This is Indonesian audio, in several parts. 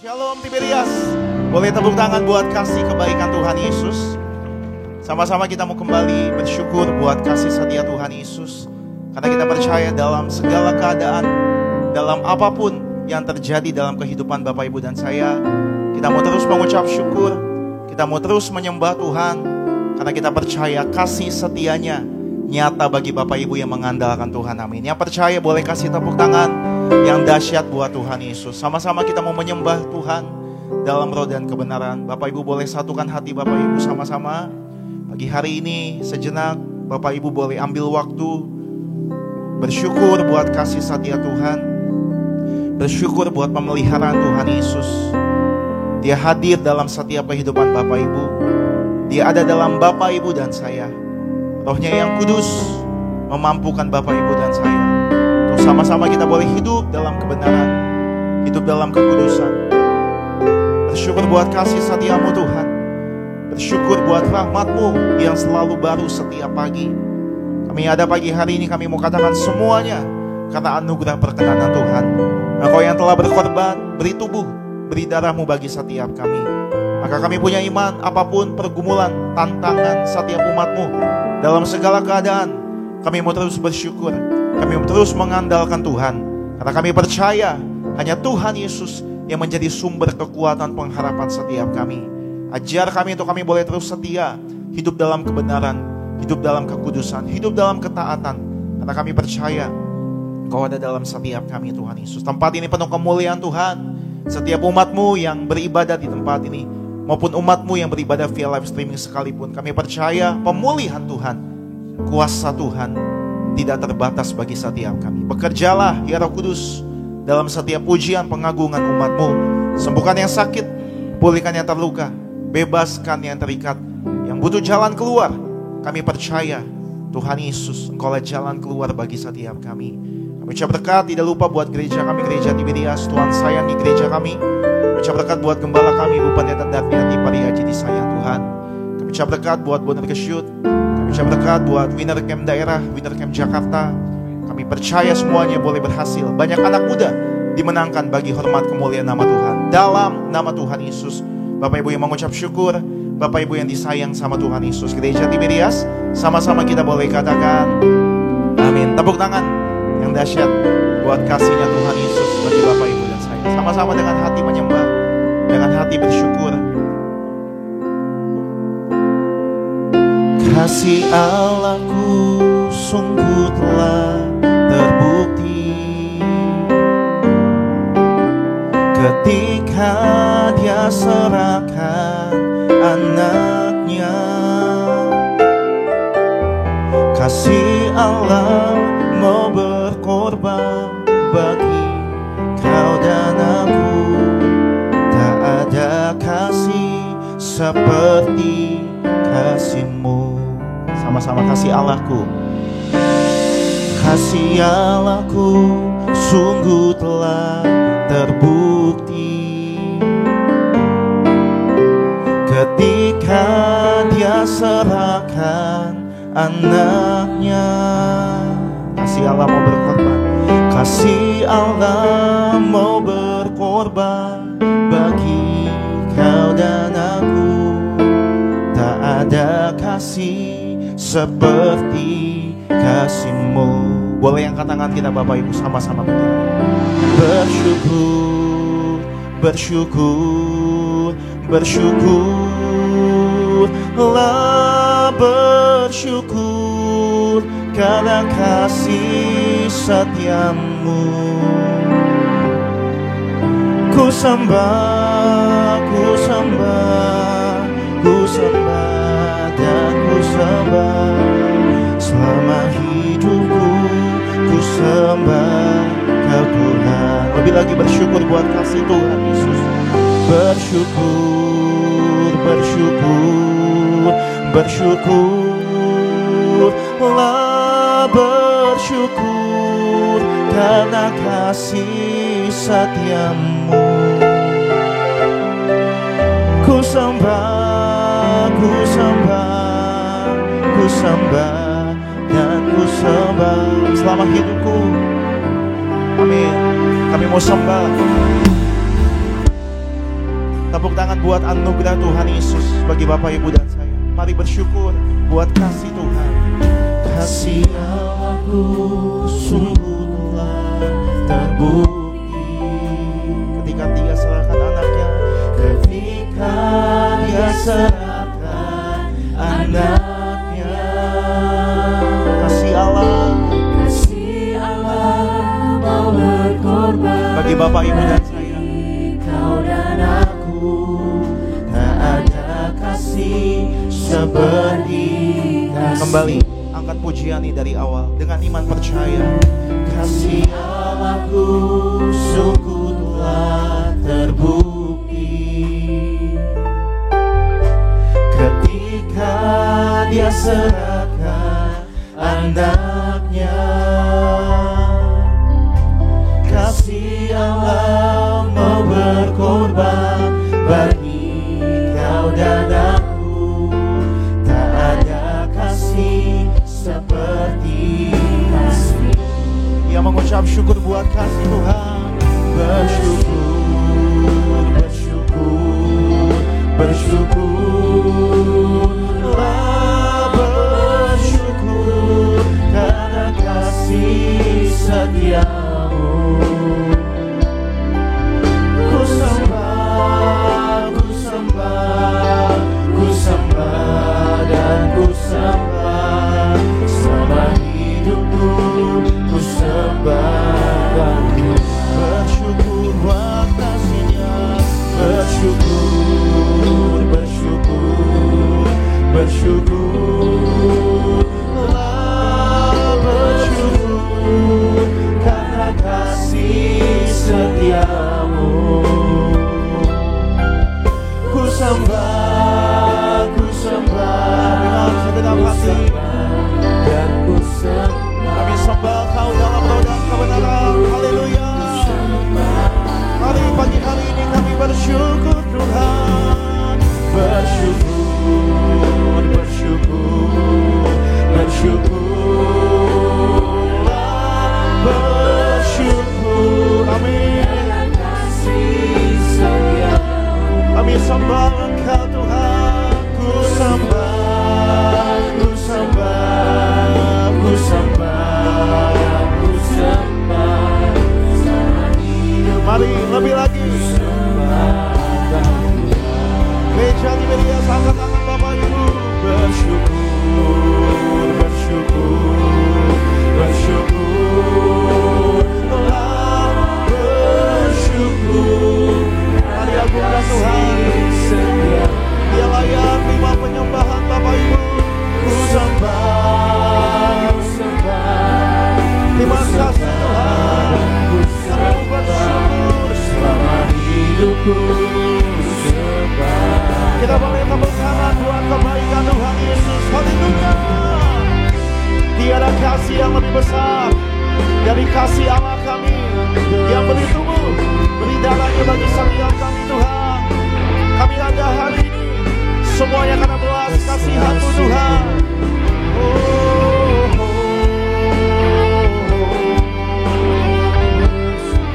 Shalom Tiberias. Boleh tepuk tangan buat kasih kebaikan Tuhan Yesus. Sama-sama kita mau kembali bersyukur buat kasih setia Tuhan Yesus. Karena kita percaya dalam segala keadaan, dalam apapun yang terjadi dalam kehidupan Bapak Ibu dan saya, kita mau terus mengucap syukur. Kita mau terus menyembah Tuhan. Karena kita percaya kasih setianya nyata bagi Bapak Ibu yang mengandalkan Tuhan. Amin. Yang percaya boleh kasih tepuk tangan yang dahsyat buat Tuhan Yesus. Sama-sama kita mau menyembah Tuhan dalam roh dan kebenaran. Bapak Ibu boleh satukan hati Bapak Ibu sama-sama. Pagi hari ini sejenak Bapak Ibu boleh ambil waktu bersyukur buat kasih setia Tuhan. Bersyukur buat pemeliharaan Tuhan Yesus. Dia hadir dalam setiap kehidupan Bapak Ibu. Dia ada dalam Bapak Ibu dan saya. Rohnya yang kudus memampukan Bapak Ibu dan saya. Untuk sama-sama kita boleh hidup dalam kebenaran, hidup dalam kekudusan. Bersyukur buat kasih setiamu Tuhan. Bersyukur buat rahmat-Mu yang selalu baru setiap pagi. Kami ada pagi hari ini, kami mau katakan semuanya karena anugerah perkenanan Tuhan. Engkau yang telah berkorban, beri tubuh, beri darah-Mu bagi setiap kami. Maka kami punya iman apapun pergumulan, tantangan setiap umat-Mu. Dalam segala keadaan, kami mau terus bersyukur. Kami mau terus mengandalkan Tuhan. Karena kami percaya hanya Tuhan Yesus yang menjadi sumber kekuatan pengharapan setiap kami. Ajar kami untuk kami boleh terus setia, hidup dalam kebenaran, hidup dalam kekudusan, hidup dalam ketaatan. Karena kami percaya Engkau ada dalam setiap kami Tuhan Yesus. Tempat ini penuh kemuliaan Tuhan. Setiap umat-Mu yang beribadah di tempat ini, maupun umat-Mu yang beribadah via live streaming sekalipun, kami percaya pemulihan Tuhan, kuasa Tuhan tidak terbatas bagi setiap kami. Bekerjalah ya Roh Kudus dalam setiap pujian pengagungan umat-Mu. Sembuhkan yang sakit, pulihkan yang terluka, bebaskan yang terikat, yang butuh jalan keluar. Kami percaya Tuhan Yesus, Engkaulah jalan keluar bagi setiap kami. Kami ucap berkat, tidak lupa buat gereja kami, gereja Tiberias. Tuhan sayangi gereja kami. Ucap berkat buat gembala kami, Ibu Pendeta Darmiati Pariaji disayang Tuhan. Kami ucap berkat buat Boner Kesyut. Kami ucap berkat buat Winner Camp daerah, Winner Camp Jakarta. Kami percaya semuanya boleh berhasil. Banyak anak muda dimenangkan bagi hormat kemuliaan nama Tuhan. Dalam nama Tuhan Yesus. Bapak Ibu yang mengucap syukur, Bapak Ibu yang disayang sama Tuhan Yesus. Gereja Tiberias, sama-sama kita boleh katakan amin. Tepuk tangan yang dahsyat buat kasihnya Tuhan Yesus bagi Bapak Ibu dan saya. Sama-sama dengan hati menyembah, dengan hati bersyukur. Kasih Allahku sungguh telah terbukti ketika Dia serahkan anaknya. Kasih Allah mau berkorban bagi kau dan aku. Tak ada kasih seperti kasih-Mu. Sama-sama kasih Allahku. Kasih Allahku sungguh telah terbukti ketika Dia serahkan anaknya. Kasih Allah mau berkorban. Kasih Allah mau berkorban bagi kau dan aku. Tak ada kasih seperti kasih-Mu. Boleh angkat tangan kita Bapak Ibu sama-sama berdiri. Bersyukur, bersyukur, bersyukurlah, bersyukur karena kasih setiamu. Ku sembah, ku sembah, ku sembah dan ku sembah. Selama hidupku ku sembah Kau Tuhan. Lebih lagi bersyukur buat kasih Tuhan Yesus. Bersyukur, bersyukur, bersyukurlah, bersyukur karena kasih setiamu. Ku sembah, ku sembah, ku sembah dan ku sembah selama hidupku. Amin. Kami mau sembah. Tepuk tangan buat anugerah Tuhan Yesus bagi Bapak, Ibu, dan saya. Mari bersyukur buat kasih Tuhan. Kasih Allahku sungguh telah terbukti ketika Dia serahkan anaknya. Ketika Dia serahkan anaknya. Kasih Allah mau berkorban bagi Bapak, Ibu, dan saya. Kau dan aku, tak ada kasih seperti kasih. Kembali angkat pujian ini dari awal dengan iman percaya. Kasih Allahku sungguh telah terbukti ketika Dia serahkan anaknya. Kasih Allah mau berkorban bagi kau dan aku. Tak ada kasih seperti kasih. Ia mengucap syukur buat kasih Tuhan. Bersyukur, bersyukur, bersyukurlah, bersyukur karena kasih setiamu. Ku sembah, ku sembah, ku sembah dan ku sembah selama hidupku. Ku sembah dan ku bersyukur buat kasih-Nya. Bersyukur, bersyukur, bersyukurlah, bersyukur karena kasih setiamu. Ku sembah dengan segenap hati dan ku sembah. Kami sembah Kau dalam roh dan kebenaran. Haleluya. Mari pagi hari ini kami bersyukur Tuhan. Bersyukur, bersyukur, bersyukurlah, bersyukur. Amin. Kami sembah Engkau Tuhan. Ku sembah, ku sembah, ku sembah, ku sembah. Mari lebih lagi. Gereja di media angkat tangan Bapak Ibu. Bersyukur, bersyukur, bersyukurlah, bersyukur. Mari agungkan Tuhan. Dia layak terima penyembahan Bapak Ibu. Ku sembah, ku sembah. Terima kasih Tuhan. Kami bersyukur selama hidupku. Kita boleh tepuk tangan buat kebaikan Tuhan Yesus. Haleluya. Tiada kasih yang lebih besar dari kasih Allah kami yang beri tubuh, beri darahnya bagi setiap kami Tuhan. Kami ada hari ini semuanya karena belas kasihan-Mu Tuhan.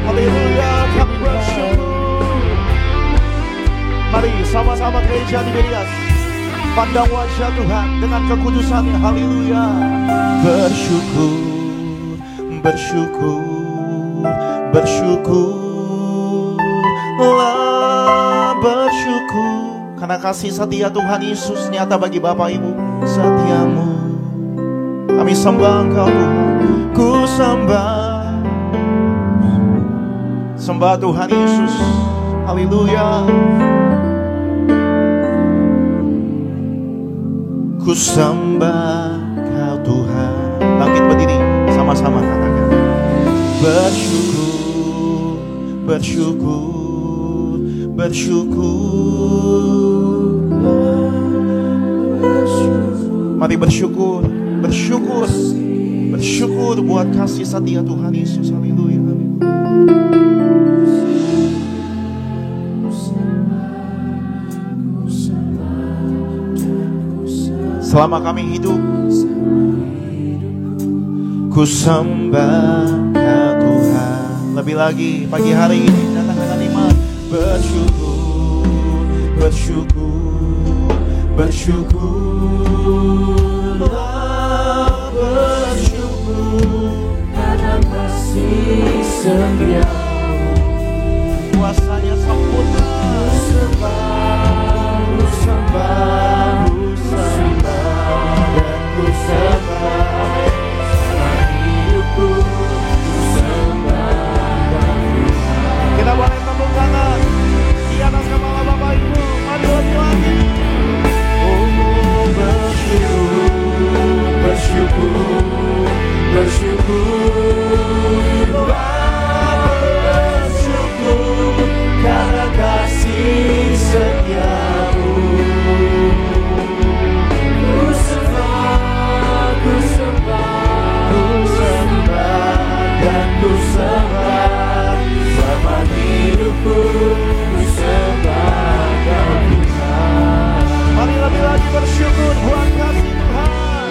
Haleluya, kami bersyukur. Mari sama-sama gereja di Berias pandang wajah Tuhan dengan kekudusannya. Haleluya. Bersyukur, bersyukur, bersyukurlah, bersyukur karena kasih setia Tuhan Yesus nyata bagi Bapak Ibu setiamu. Kami sembah Engkau Tuhan. Ku sembah, sembah Tuhan Yesus. Haleluya. Ku sembah Kau Tuhan. Bangkit berdiri sama-sama katakan. Bersyukur, bersyukur, bersyukur. Mari bersyukur, bersyukur, bersyukur buat kasih setia Tuhan Yesus. Haleluya. Selama kami hidup, ku sembah Kau Tuhan. Lebih lagi pagi hari ini datang dengan iman. Bersyukur, bersyukur, bersyukurlah, bersyukur karena kasih setia. Kuasanya sempurna. Ku sembah, dan ku sembah sama hidupku. Ku sembah. Kita boleh tepuk tangan di atas kepala Bapak Ibu. Mari lagi. Oh, bersyukur, bersyukur, bersyukur, bersyukur karena kasih setiamu. Ku sembah, ku sembah, Ku sembah dan ku sembah sama hidupku. Ku sembah dan Tuhan. Mari lebih lagi bersyukur buat kasih Tuhan.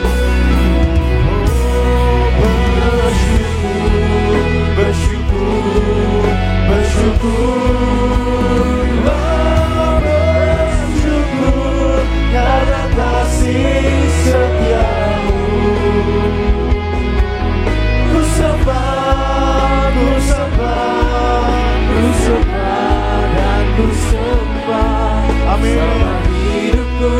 Oh, bersyukur, bersyukur, bersyukurlah, bersyukur karena kasih setiamu. Ku sembah, ku sembah, ku sembah dan ku sembah. Amin. Sama hidupku,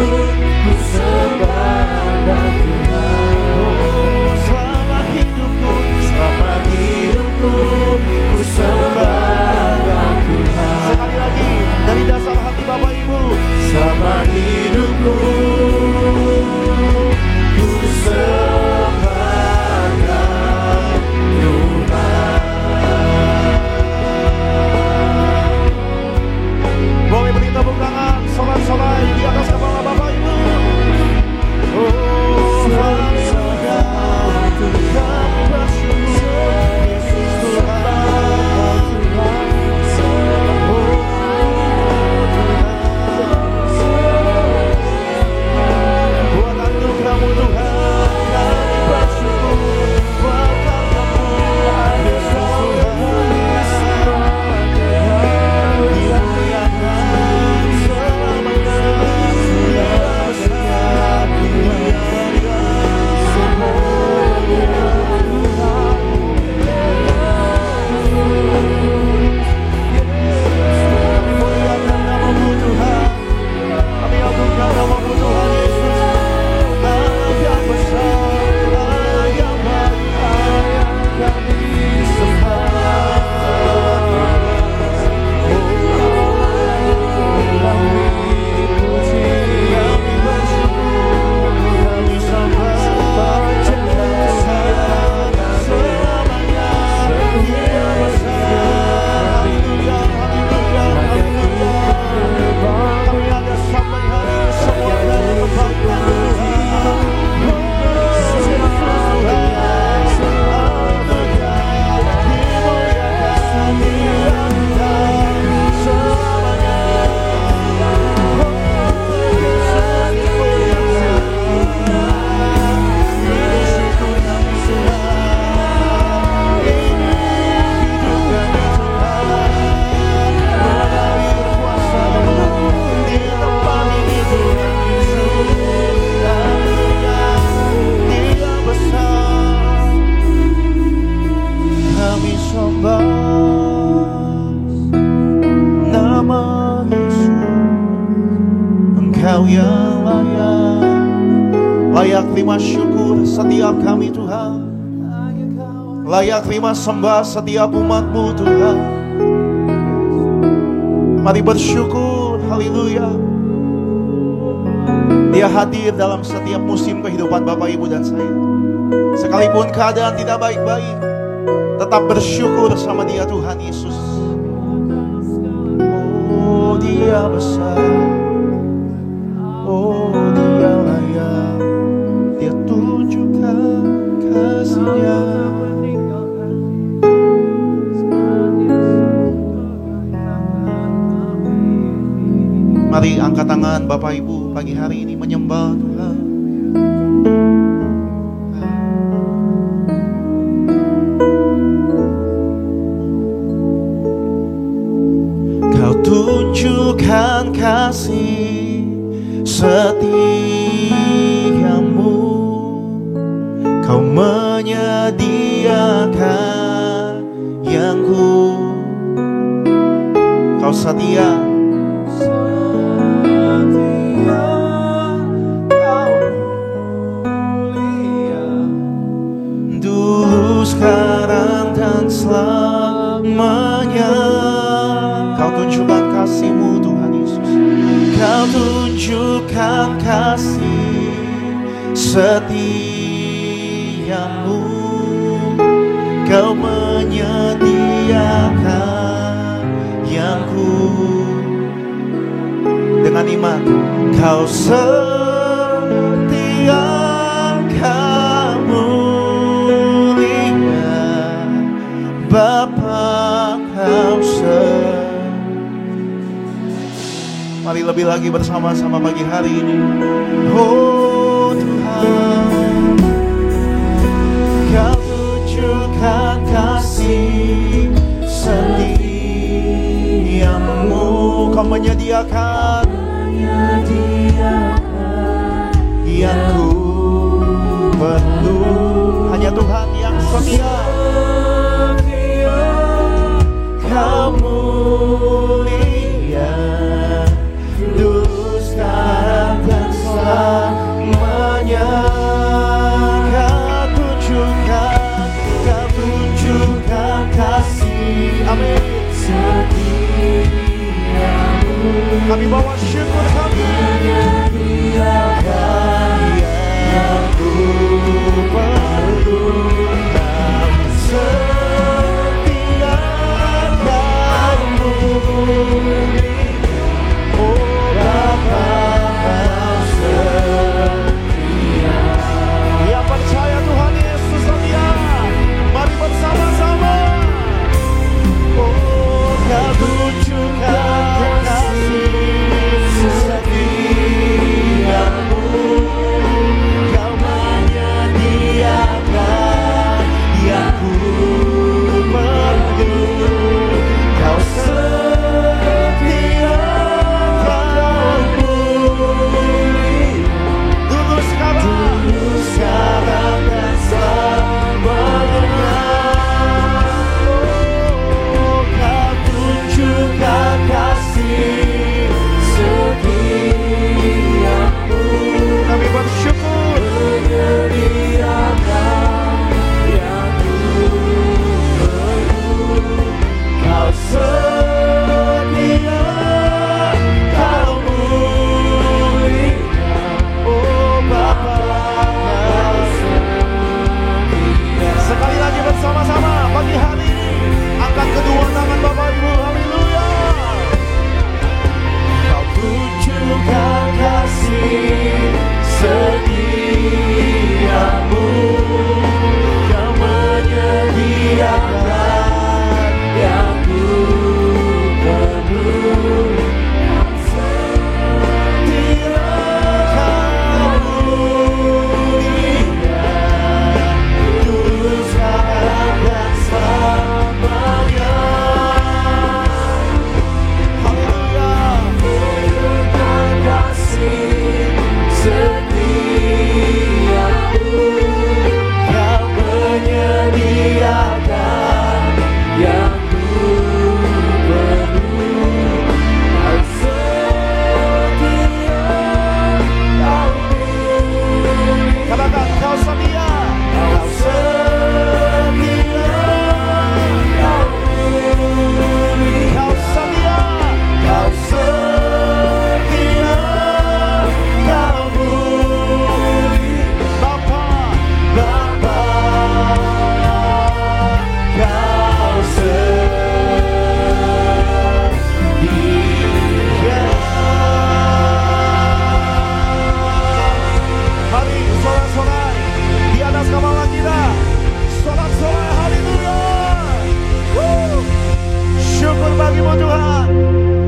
ku sembah dan Tuhan. Oh, selama hidupku, Sama hidupku, ku sembah dan Tuhan. sekali lagi dari dasar hati Bapak Ibu. Sama hidupku, ku sembah dan Tuhan. Boleh beri tepuk tangan solat-solat di atas kepala Bapak Ibu. Oh, haleluya. Kami bersyukur Yesus Tuhan. Oh, buat anugerah-Mu Tuhan, kami bersyukur. Buat karya-Mu Yesus Tuhan. Dimuliakan selamanya. Dia besar, muliakan nama-Mu Tuhan. Kami agungkan nama-Mu Tuhan Yesus. Allah yang besar, Allah yang baik, kami sembah. Kami puji, kami bersyukur, kami sembah Tuhan selamanya. Dia besar, haleluya, haleluya, haleluya. Kami ada sampai hari ini semua dari kebaikan Tuhan. Yesus Tuhan, haleluya, dimuliakan Dia selamanya. Kami sembah nama Yesus. Engkau yang layak terima syukur setiap kami Tuhan. Layak terima sembah setiap umat-Mu Tuhan. Mari bersyukur, haleluya. Dia hadir dalam setiap musim kehidupan Bapak Ibu dan saya. Sekalipun keadaan tidak baik-baik, tetap bersyukur sama Dia Tuhan Yesus. Oh, Dia besar. Oh, Dia layak. Dia tunjukkan kasih-Nya. Mari angkat tangan Bapak Ibu pagi hari ini menyembah Tuhan. Kau tunjukkan kasih setiamu, Kau menyediakan yang Kau setia. Sekarang dan selamanya, Kau tunjukkan kasih-Mu Tuhan Yesus. Kau tunjukkan kasih setiamu, Kau menyediakan yang dengan iman. Kau setia, Bapa Kau Mari lebih lagi bersama-sama pagi hari ini. Oh Tuhan, Kau tunjukkan kasih setiamu, Kau menyediakan yang ku perlu. Hanya Tuhan yang setia. Kau mulia dulu, sekarang dan selamanya. Kau tunjukkan kasih, amin, setiamu. Kami bawa syukur kami, menyediakan yang ku perlu. Oh Bapa Kau setia. Yang percaya Tuhan Yesus setia, mari bersama-sama. Oh Kau tunjukkan kasih setiamu, Kau menyediakan yang ku perlu. Kau setia, Kau mulia dulu, sekarang dan selamanya. Oh, Kau tunjukkan kasih setiamu. Kami bersyukur, menyediakan yang ku perlu. Kau setia, Kau mulia, oh Bapa Kau setia. Sekali lagi bersama-sama pagi hari ini, angkat kedua tangan Bapak Ibu, haleluya. Kau tunjukkan kasih setiamu, Kau menyediakan yang ku perlu. Setia, Kau mulia dulu, sekarang dan selamanya. Haleluya. Tunjukkan kasih setiamu, Kau menyediakan yang ku perlu. Kau setia, Kau mulia. Katakan, Kau setia, Kau setia, Kau mulia. Kau setia, Kau setia, Kau mulia. Bapa, Bapa, Kau setia. Mari sorak-sorai di atas kepala kita, sorak-sorai, haleluya. Syukur bagi-Mu Tuhan,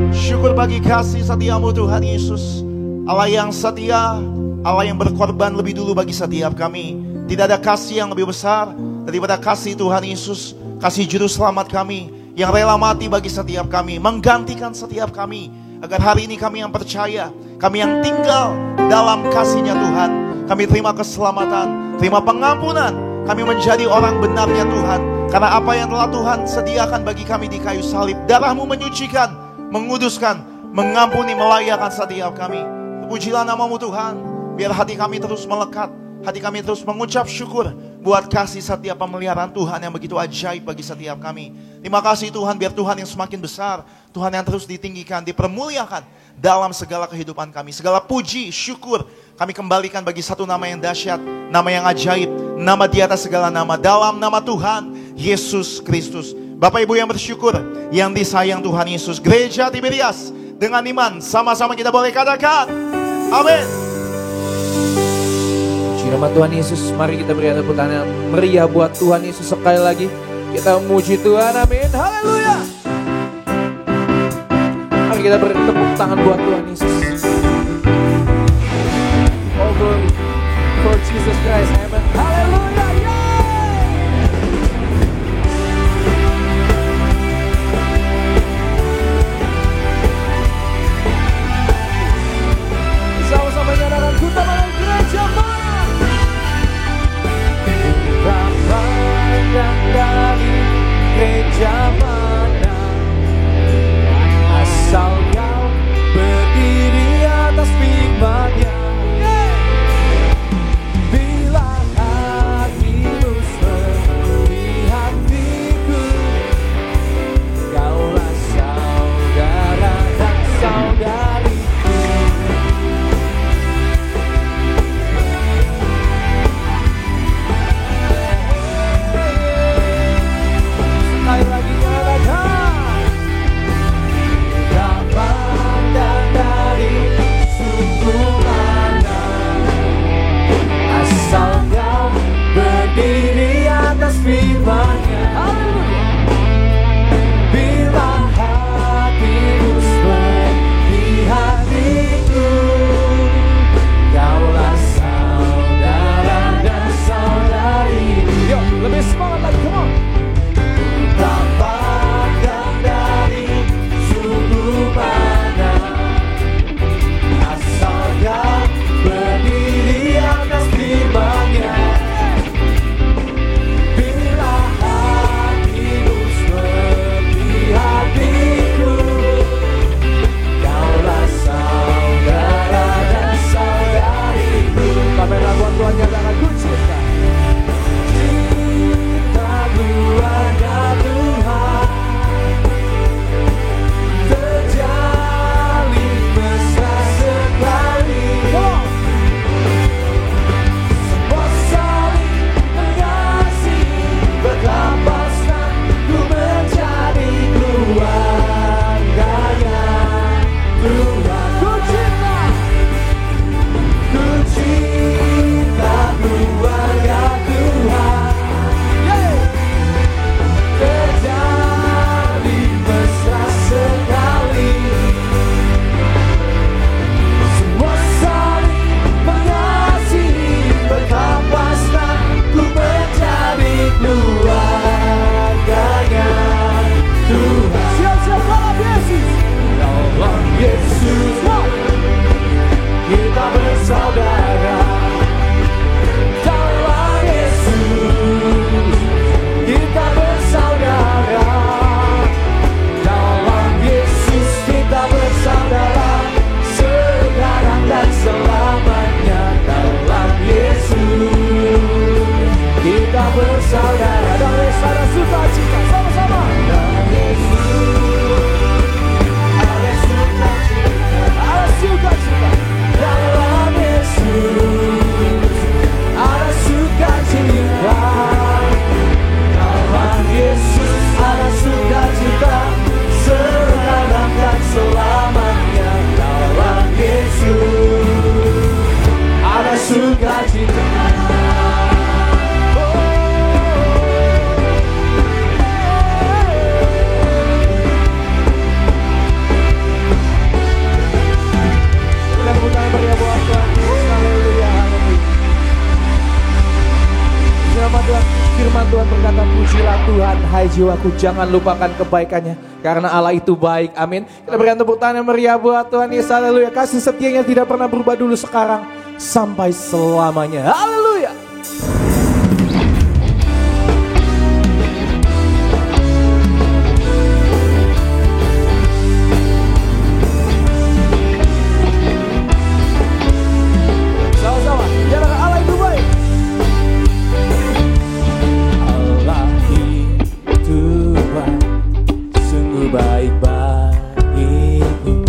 syukur bagi kasih setiamu Tuhan Yesus. Allah yang setia, Allah yang berkorban lebih dulu bagi setiap kami. Tidak ada kasih yang lebih besar daripada kasih Tuhan Yesus, kasih juru selamat kami yang rela mati bagi setiap kami, menggantikan setiap kami, agar hari ini kami yang percaya, kami yang tinggal dalam kasih-Nya Tuhan. Kami terima keselamatan, terima pengampunan. Kami menjadi orang benarnya Tuhan. Karena apa yang telah Tuhan sediakan bagi kami di kayu salib. Darah-Mu menyucikan, menguduskan, mengampuni, melayakkan setiap kami. Pujilah nama-Mu Tuhan. Biar hati kami terus melekat, hati kami terus mengucap syukur buat kasih setiap pemeliharaan Tuhan yang begitu ajaib bagi setiap kami. Terima kasih Tuhan, biar Tuhan yang semakin besar, Tuhan yang terus ditinggikan, dipermuliakan dalam segala kehidupan kami. Segala puji, syukur kami kembalikan bagi satu nama yang dahsyat, nama yang ajaib, nama di atas segala nama, dalam nama Tuhan Yesus Kristus. Bapak Ibu yang bersyukur, yang disayang Tuhan Yesus, Gereja Tiberias dengan iman sama-sama kita boleh katakan amin. Puji nama Tuhan Yesus. Mari kita beri tepuk tangan meriah buat Tuhan Yesus sekali lagi. Kita memuji Tuhan, amin, haleluya. Mari kita beri tepuk tangan buat Tuhan Yesus. All glory for Jesus Christ, amen, haleluya. Sama-sama nyatakan kita mau gereja mana? Kita pandang dari gereja mana, asal kau berdiri atas firman-Nya. Bila hatimu seperti hatiku, kaulah saudara dan saudariku. Sekali lagi nyatakan, kita pandang dari suku mana, asal kau berdiri atas firman-Nya. Bila hatimu seperti hatiku, kaulah saudara dan saudariku. Yuk, lebih semangat lagi, come on. Kita pandang dari suku mana, asal kau berdiri atas firman-Nya. Bila hatimu seperti hatiku, kaulah saudara dan saudariku. Kamera buat Tuhan nyatakan ku cinta. Cinta keluarga Tuhan terjalin mesra sekali. Semua saling mengasihi, berkapaskan ku menjadi keluarganya Tuhan. Ku cinta keluarga Tuhan. Terjalin mesra sekali. Semua saling mengasihi, berkapaskan ku menjadi keluarganya Tuhan. Siap-siap dalam Yesus. Dalam Yesus kita bersaudara. Dalam Yesus kita bersaudara. Dalam Yesus kita bersaudara, sekarang dan selamanya. Dalam Yesus kita bersaudara. Dalam Yesus ada sukacita, sama-sama. Dalam Yesus ada sukacita, ada sukacita. Dalam Yesus ada sukacita. Dalam Yesus ada sukacita, sekarang dan selamanya. Dalam Yesus ada sukacita. Kita tepuk tangan meriah buat Tuhan. Haleluya, haleluya. Firman Tuhan berkata, pujilah Tuhan, hai jiwaku, jangan lupakan kebaikannya, Karena Allah itu baik, amin. Kita berikan tepuk tangan yang meriah buat Tuhan Yesus, haleluya. Kasih setianya tidak pernah berubah dulu, sekarang sampai selamanya, haleluya. Sama-sama, jangan Allah itu baik. Allah itu baik, sungguh baik bagiku.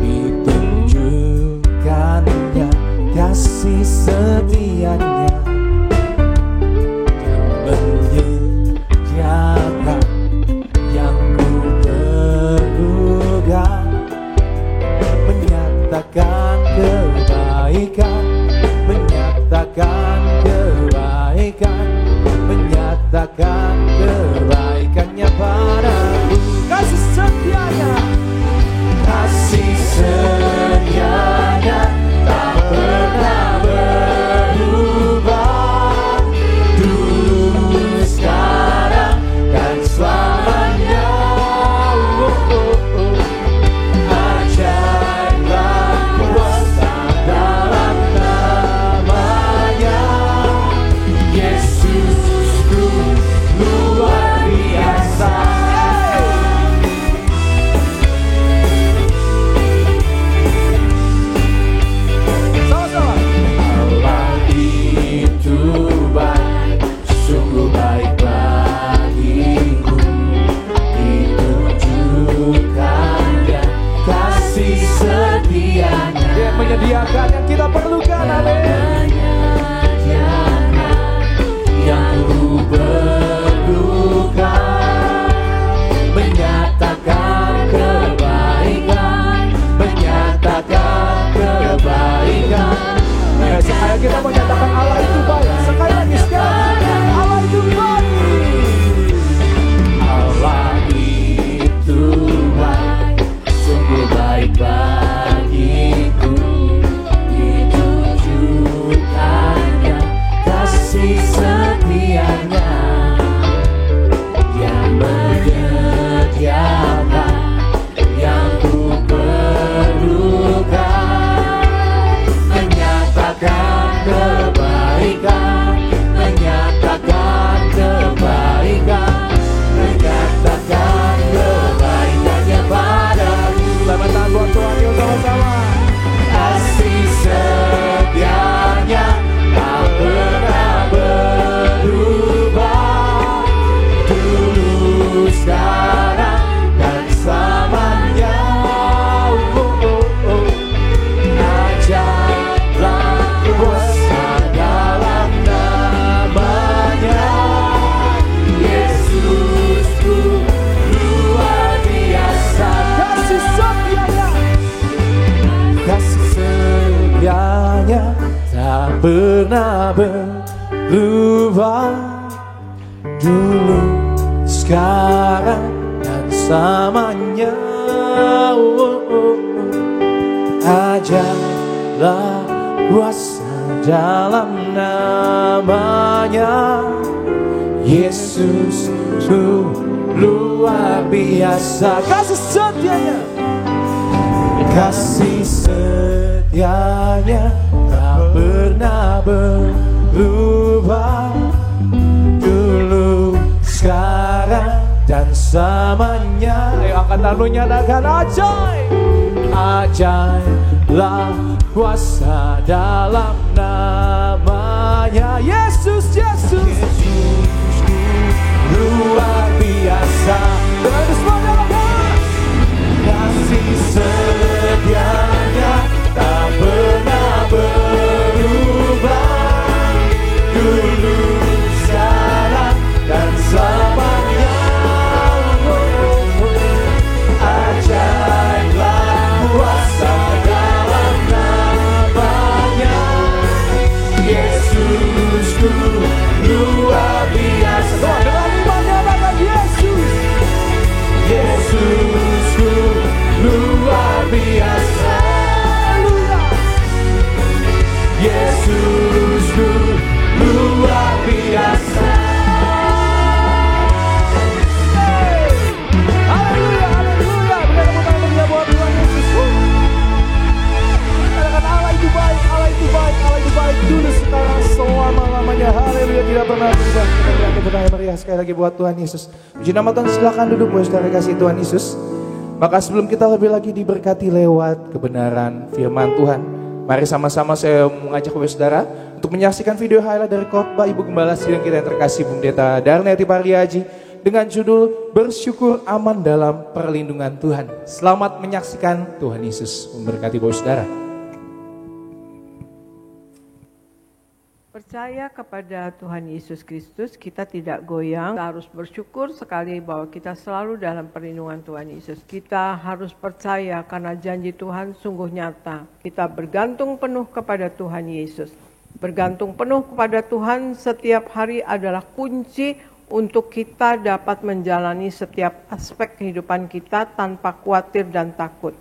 Ditunjukkannya kasih setianya yang menyediakan yang ku perlukan, menyatakan kebaikan, menyatakan kebaikan, menyatakan kebaikannya padaku. Kasih setianya, kasih setianya tak pernah berubah, dulu, sekarang, dan selamanya. Ajaiblah kuasa dalam namanya, Yesusku luar biasa. Sama-sama. Allah itu baik, sungguh baik bagiku. Ditunjukkannya kasih setianya, Dia menyediakan yang kita perlukan, amin. Yang ku perlukan, menyatakan kebaikan, menyatakan kebaikan. Ayo kita menyatakan Allah itu baik. Sekali lagi sekarang, Allah itu baik. Allah itu baik, sungguh baik bagiku. Ditunjukkannya kasih setianya yang menyediakan yang ku perlukan, menyatakan kebaikan, menyatakan kebaikan, menyatakan kebaikannya padaku. Selamat datang buat Tuhan, yuk sama-sama. Kasih setianya tak pernah berubah, dulu, sekarang, dan selamanya. Ajaiblah kuasa dalam namanya, Yesusku luar biasa. Kasih setianya, kasih setianya tak pernah berubah, dulu, sekarang, dan selamanya. Ajaiblah kuasa dalam namanya, Yesusku luar biasa. Kasih setianya, kasih setianya tak pernah berubah, dulu, sekarang, dan selamanya. Ayo angkat tanganmu, nyatakan ajaib. Ajaiblah kuasa dalam namanya, Yesus, Yesus, luar biasa. Dengan semua dalam kasih setianya tak pernah berubah, dulu, sekarang, dan selamanya. Ajaiblah kuasa dalam namanya, Yesusku luar biasa. Dengan iman lagi buat Tuhan Yesus. Puji nama Tuhan, silakan duduk buat saudara kasih Tuhan Yesus. Maka sebelum kita lebih lagi diberkati lewat kebenaran firman Tuhan, mari sama-sama saya mengajak kepada saudara untuk menyaksikan video highlight dari khotbah Ibu Gembala Sidang kita yang terkasih Bu Pendeta Darneti Pariaji dengan judul Bersyukur Aman Dalam Perlindungan Tuhan. Selamat menyaksikan, Tuhan Yesus memberkati buat saudara. Percaya kepada Tuhan Yesus Kristus, kita tidak goyang. Kita harus bersyukur sekali bahwa kita selalu dalam perlindungan Tuhan Yesus. Kita harus percaya karena janji Tuhan sungguh nyata. Kita bergantung penuh kepada Tuhan Yesus. Bergantung penuh kepada Tuhan setiap hari adalah kunci untuk kita dapat menjalani setiap aspek kehidupan kita tanpa khawatir dan takut.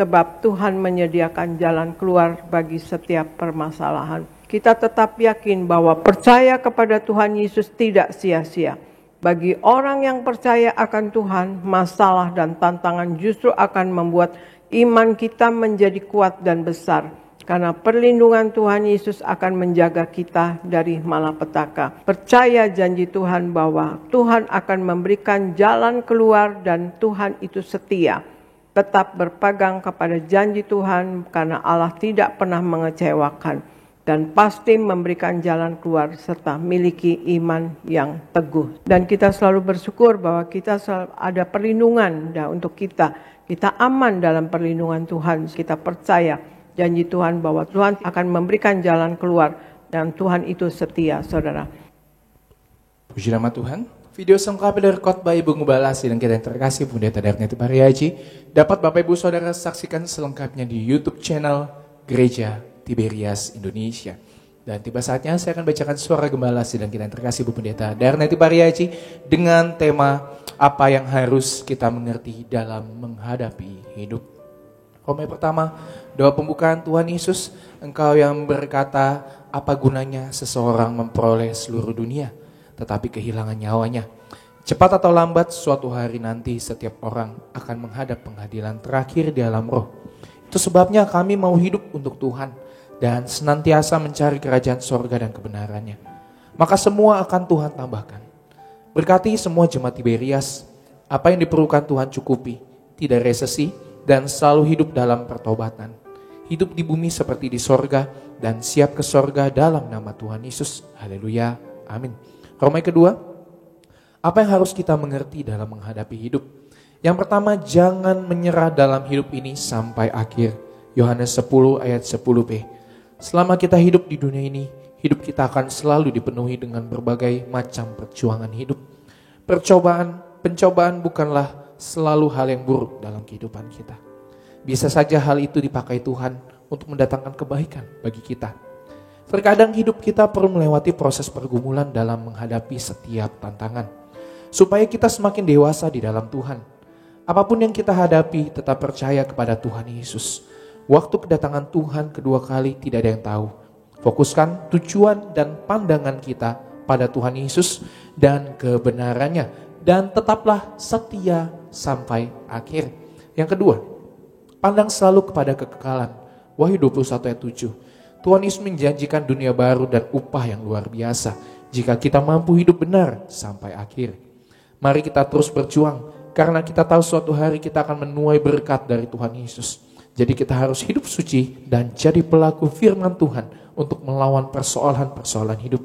Sebab Tuhan menyediakan jalan keluar bagi setiap permasalahan. Kita tetap yakin bahwa percaya kepada Tuhan Yesus tidak sia-sia. Bagi orang yang percaya akan Tuhan, masalah dan tantangan justru akan membuat iman kita menjadi kuat dan besar. Karena perlindungan Tuhan Yesus akan menjaga kita dari malapetaka. Percaya janji Tuhan bahwa Tuhan akan memberikan jalan keluar dan Tuhan itu setia. Tetap berpegang kepada janji Tuhan karena Allah tidak pernah mengecewakan. Dan pasti memberikan jalan keluar serta miliki iman yang teguh. Dan kita selalu bersyukur bahwa kita selalu ada perlindungan untuk kita. Kita aman dalam perlindungan Tuhan. Kita percaya janji Tuhan bahwa Tuhan akan memberikan jalan keluar dan Tuhan itu setia, saudara. Puji nama Tuhan. Video selengkapnya dari khotbah Ibu Gembala Sidang kita yang terkasih Bu Pendeta Darneti Pariaji dapat Bapak Ibu Saudara saksikan selengkapnya di YouTube channel Gereja Tiberias Indonesia. Dan tiba saatnya saya akan bacakan suara Gembala Sidang kita yang terkasih Bu Pendeta Darneti Pariaji dengan tema apa yang harus kita mengerti dalam menghadapi hidup. Komai pertama, doa pembukaan Tuhan Yesus, Engkau yang berkata apa gunanya seseorang memperoleh seluruh dunia tetapi kehilangan nyawanya. Cepat atau lambat suatu hari nanti setiap orang akan menghadap pengadilan terakhir di alam roh. Itu sebabnya kami mau hidup untuk Tuhan dan senantiasa mencari kerajaan sorga dan kebenarannya. Maka semua akan Tuhan tambahkan. Berkati semua jemaat Tiberias, apa yang diperlukan Tuhan cukupi, tidak resesi dan selalu hidup dalam pertobatan. Hidup di bumi seperti di sorga dan siap ke sorga dalam nama Tuhan Yesus. Haleluya, amin. Romai kedua, apa yang harus kita mengerti dalam menghadapi hidup? Yang pertama, jangan menyerah dalam hidup ini sampai akhir. Yohanes 10 ayat 10b. Selama kita hidup di dunia ini, hidup kita akan selalu dipenuhi dengan berbagai macam perjuangan hidup. Pencobaan bukanlah selalu hal yang buruk dalam kehidupan kita. Bisa saja hal itu dipakai Tuhan untuk mendatangkan kebaikan bagi kita. Terkadang hidup kita perlu melewati proses pergumulan dalam menghadapi setiap tantangan. Supaya kita semakin dewasa di dalam Tuhan. Apapun yang kita hadapi, tetap percaya kepada Tuhan Yesus. Waktu kedatangan Tuhan kedua kali tidak ada yang tahu. Fokuskan tujuan dan pandangan kita pada Tuhan Yesus dan kebenarannya. Dan tetaplah setia sampai akhir. Yang kedua, pandang selalu kepada kekekalan. Wahyu 21 ayat 7. Tuhan Yesus menjanjikan dunia baru dan upah yang luar biasa jika kita mampu hidup benar sampai akhir. Mari kita terus berjuang karena kita tahu suatu hari kita akan menuai berkat dari Tuhan Yesus. Jadi kita harus hidup suci dan jadi pelaku firman Tuhan untuk melawan persoalan-persoalan hidup.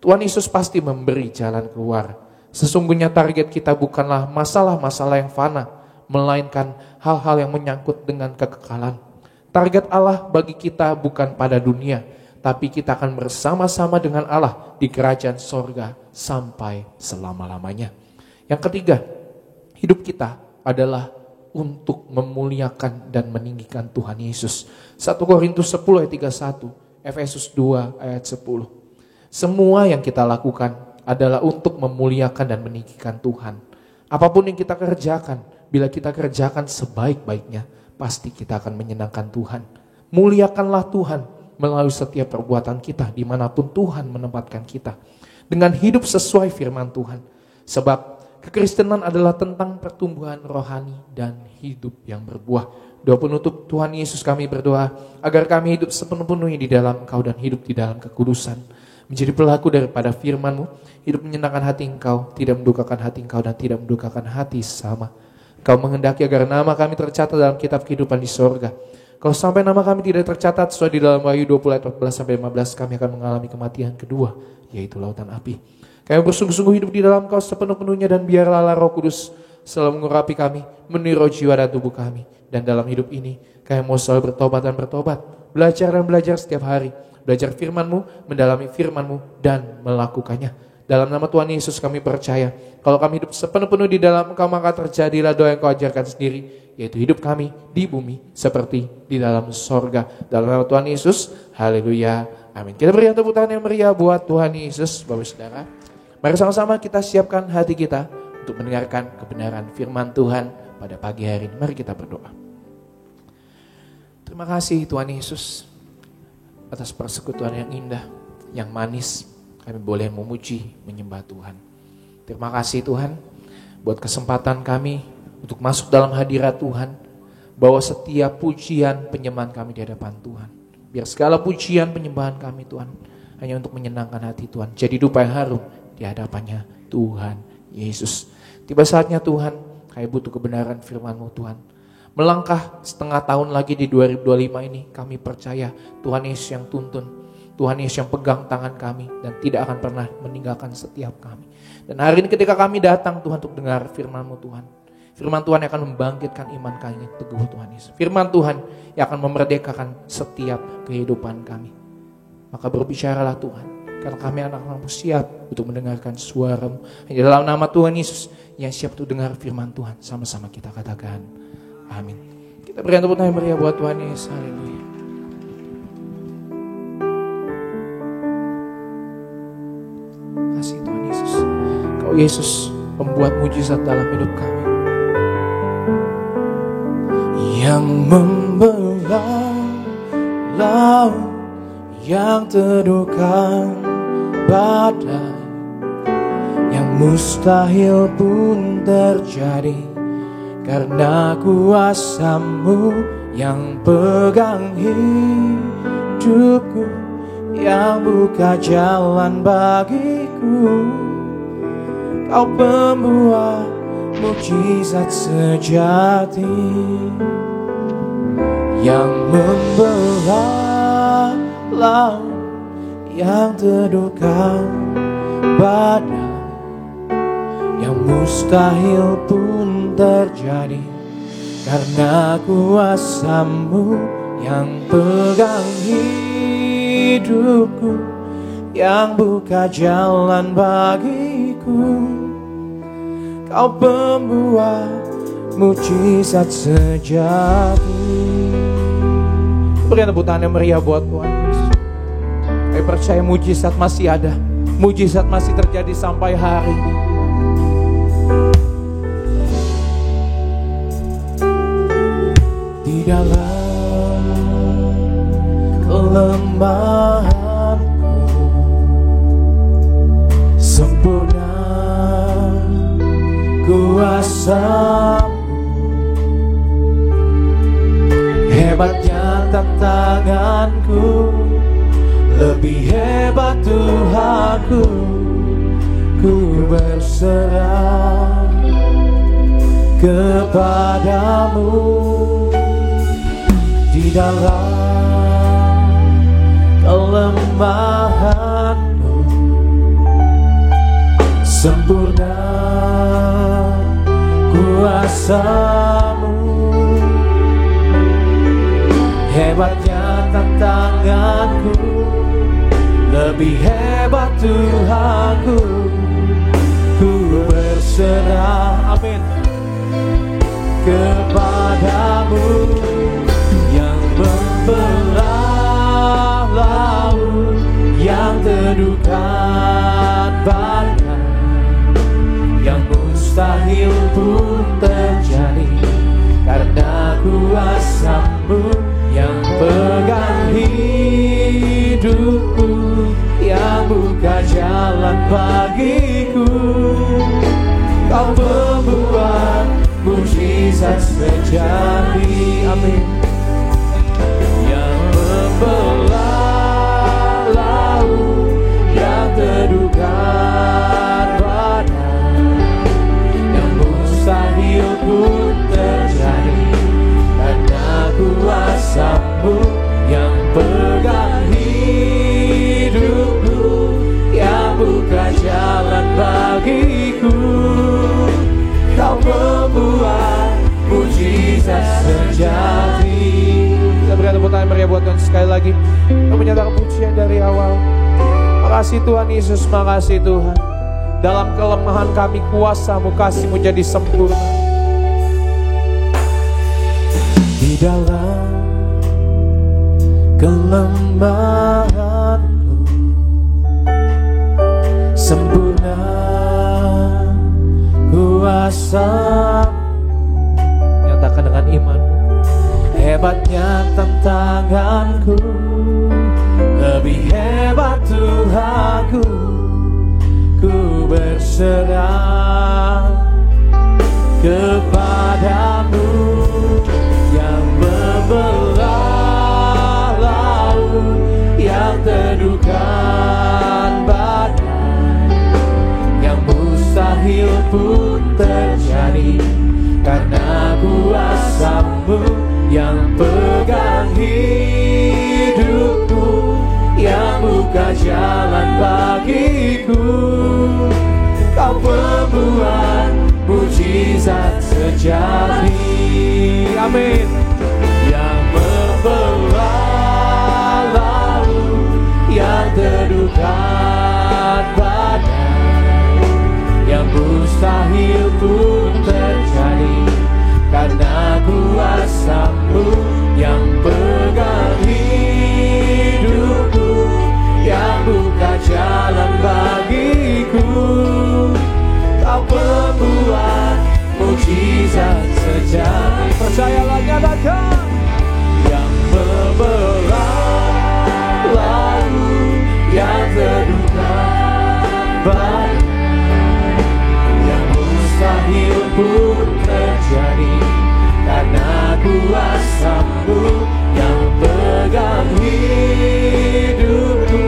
Tuhan Yesus pasti memberi jalan keluar. Sesungguhnya target kita bukanlah masalah-masalah yang fana, melainkan hal-hal yang menyangkut dengan kekekalan. Target Allah bagi kita bukan pada dunia, tapi kita akan bersama-sama dengan Allah di kerajaan sorga sampai selama-lamanya. Yang ketiga, hidup kita adalah untuk memuliakan dan meninggikan Tuhan Yesus. 1 Korintus 10 ayat 31, Efesus 2 ayat 10. Semua yang kita lakukan adalah untuk memuliakan dan meninggikan Tuhan. Apapun yang kita kerjakan, bila kita kerjakan sebaik-baiknya, pasti kita akan menyenangkan Tuhan. Muliakanlah Tuhan melalui setiap perbuatan kita dimanapun Tuhan menempatkan kita. Dengan hidup sesuai firman Tuhan. Sebab kekristenan adalah tentang pertumbuhan rohani dan hidup yang berbuah. Doa penutup Tuhan Yesus kami berdoa agar kami hidup sepenuh-penuhnya di dalam Engkau dan hidup di dalam kekudusan. menjadi pelaku daripada firman-Mu, hidup menyenangkan hati Engkau, tidak mendukakan hati Engkau dan tidak mendukakan hati sesama. Engkau menghendaki agar nama kami tercatat dalam kitab kehidupan di sorga. Kalau sampai nama kami tidak tercatat sesuai di dalam Wahyu 20 ayat 14-15, kami akan mengalami kematian kedua, yaitu lautan api. Kami bersungguh-sungguh hidup di dalam Kau sepenuh-penuhnya, dan biarlah Roh Kudus selalu mengurapi kami, menurut jiwa dan tubuh kami. Dan dalam hidup ini, kami mau selalu bertobat dan bertobat, belajar dan belajar setiap hari, belajar firman-Mu, mendalami firman-Mu, dan melakukannya. Dalam nama Tuhan Yesus kami percaya, kalau kami hidup sepenuh-penuh di dalam Engkau, maka terjadilah doa yang Kau ajarkan sendiri, yaitu hidup kami di bumi seperti di dalam sorga. Dalam nama Tuhan Yesus, haleluya, amin. Kita berikan tepuk tangan yang meriah buat Tuhan Yesus, Bapak Saudara. Mari sama-sama kita siapkan hati kita untuk mendengarkan kebenaran firman Tuhan pada pagi hari ini. Mari kita berdoa. Terima kasih Tuhan Yesus atas persekutuan yang indah, yang manis. Kami boleh memuji, menyembah Tuhan. Terima kasih Tuhan buat kesempatan kami untuk masuk dalam hadirat Tuhan. Bawa setiap pujian, penyembahan kami di hadapan Tuhan. Biar segala pujian, penyembahan kami Tuhan hanya untuk menyenangkan hati Tuhan. Jadi dupa yang harum di hadapannya Tuhan Yesus. Tiba saatnya Tuhan, kami butuh kebenaran firman-Mu Tuhan. Melangkah setengah tahun lagi di 2025 ini, kami percaya Tuhan Yesus yang tuntun, Tuhan Yesus yang pegang tangan kami dan tidak akan pernah meninggalkan setiap kami. Dan hari ini ketika kami datang Tuhan untuk dengar firman-Mu Tuhan, firman Tuhan yang akan membangkitkan iman kami teguh Tuhan Yesus. Firman Tuhan yang akan memerdekakan setiap kehidupan kami. Maka berbicaralah Tuhan, karena kami anak-anak-Mu siap untuk mendengarkan suara-Mu. Hanya dalam nama Tuhan Yesus yang siap untuk dengar firman Tuhan. Sama-sama kita katakan amin. Kita berikan tepuk tangan yang meriah buat Tuhan Yesus. Haleluya. Kasih Tuhan Yesus. Kau Yesus membuat mujizat dalam hidup kami. Yang membelah laut, yang teduhkan badai, yang mustahil pun terjadi karena kuasa-Mu yang pegang hidupku, yang buka jalan bagiku. Kau pembuat mukjizat sejati, yang membelah laut, yang teduhkan badai, yang mustahil pun terjadi karena kuasa-Mu yang pegang hidupku, yang buka jalan bagiku. Kau pembuat mujizat sejati. Berikan tepuk tangan yang meriah buat Tuhan Yesus. Saya percaya mujizat masih ada, mujizat masih terjadi sampai hari ini. Di dalam kelemahanku sempurna kuasa-Mu, hebatnya tantanganku, lebih hebat Tuhanku. Ku berserah kepadamu. Di dalam kelemahanku sempurna kuasa-Mu, hebatnya tantanganku, lebih hebat Tuhanku. Ku berserah, amin, kepadamu, yang membelah laut, yang teduhkan badai, yang mustahil pun terjadi karena kuasa-Mu yang pegang hidupku, yang buka jalan bagiku. Kau membuat mujizat sejati, amin, yang membelah laut, yang buat Tuhan sekali lagi. Kami menyatakan pujian dari awal. Makasih Tuhan Yesus, makasih Tuhan. Dalam kelemahan kami kuasa-Mu, kasih-Mu jadi sempurna. Di dalam kelemahanku sempurna kuasa. Nyatakan dengan iman-Mu. Hebatnya tantanganku, lebih hebat Tuhanku. Ku berserah kepadamu yang membelah laut, yang teduhkan badai, yang mustahil pun terjadi karena kuasa-Mu yang pegang hidupku, yang buka jalan bagiku. Kau pembuat mujizat sejati. Amin. Yang membelah laut, yang teduhkan badai, yang mustahil pun terjadi karena kuasa-Mu yang pegang hidupku, yang buka jalan bagiku. Kau pembuat mujizat sejati. Percayalah, nyatakan. Yang membelah laut, yang teduhkan badai, yang mustahil pun terjadi karena kuasa-Mu yang pegang hidupku,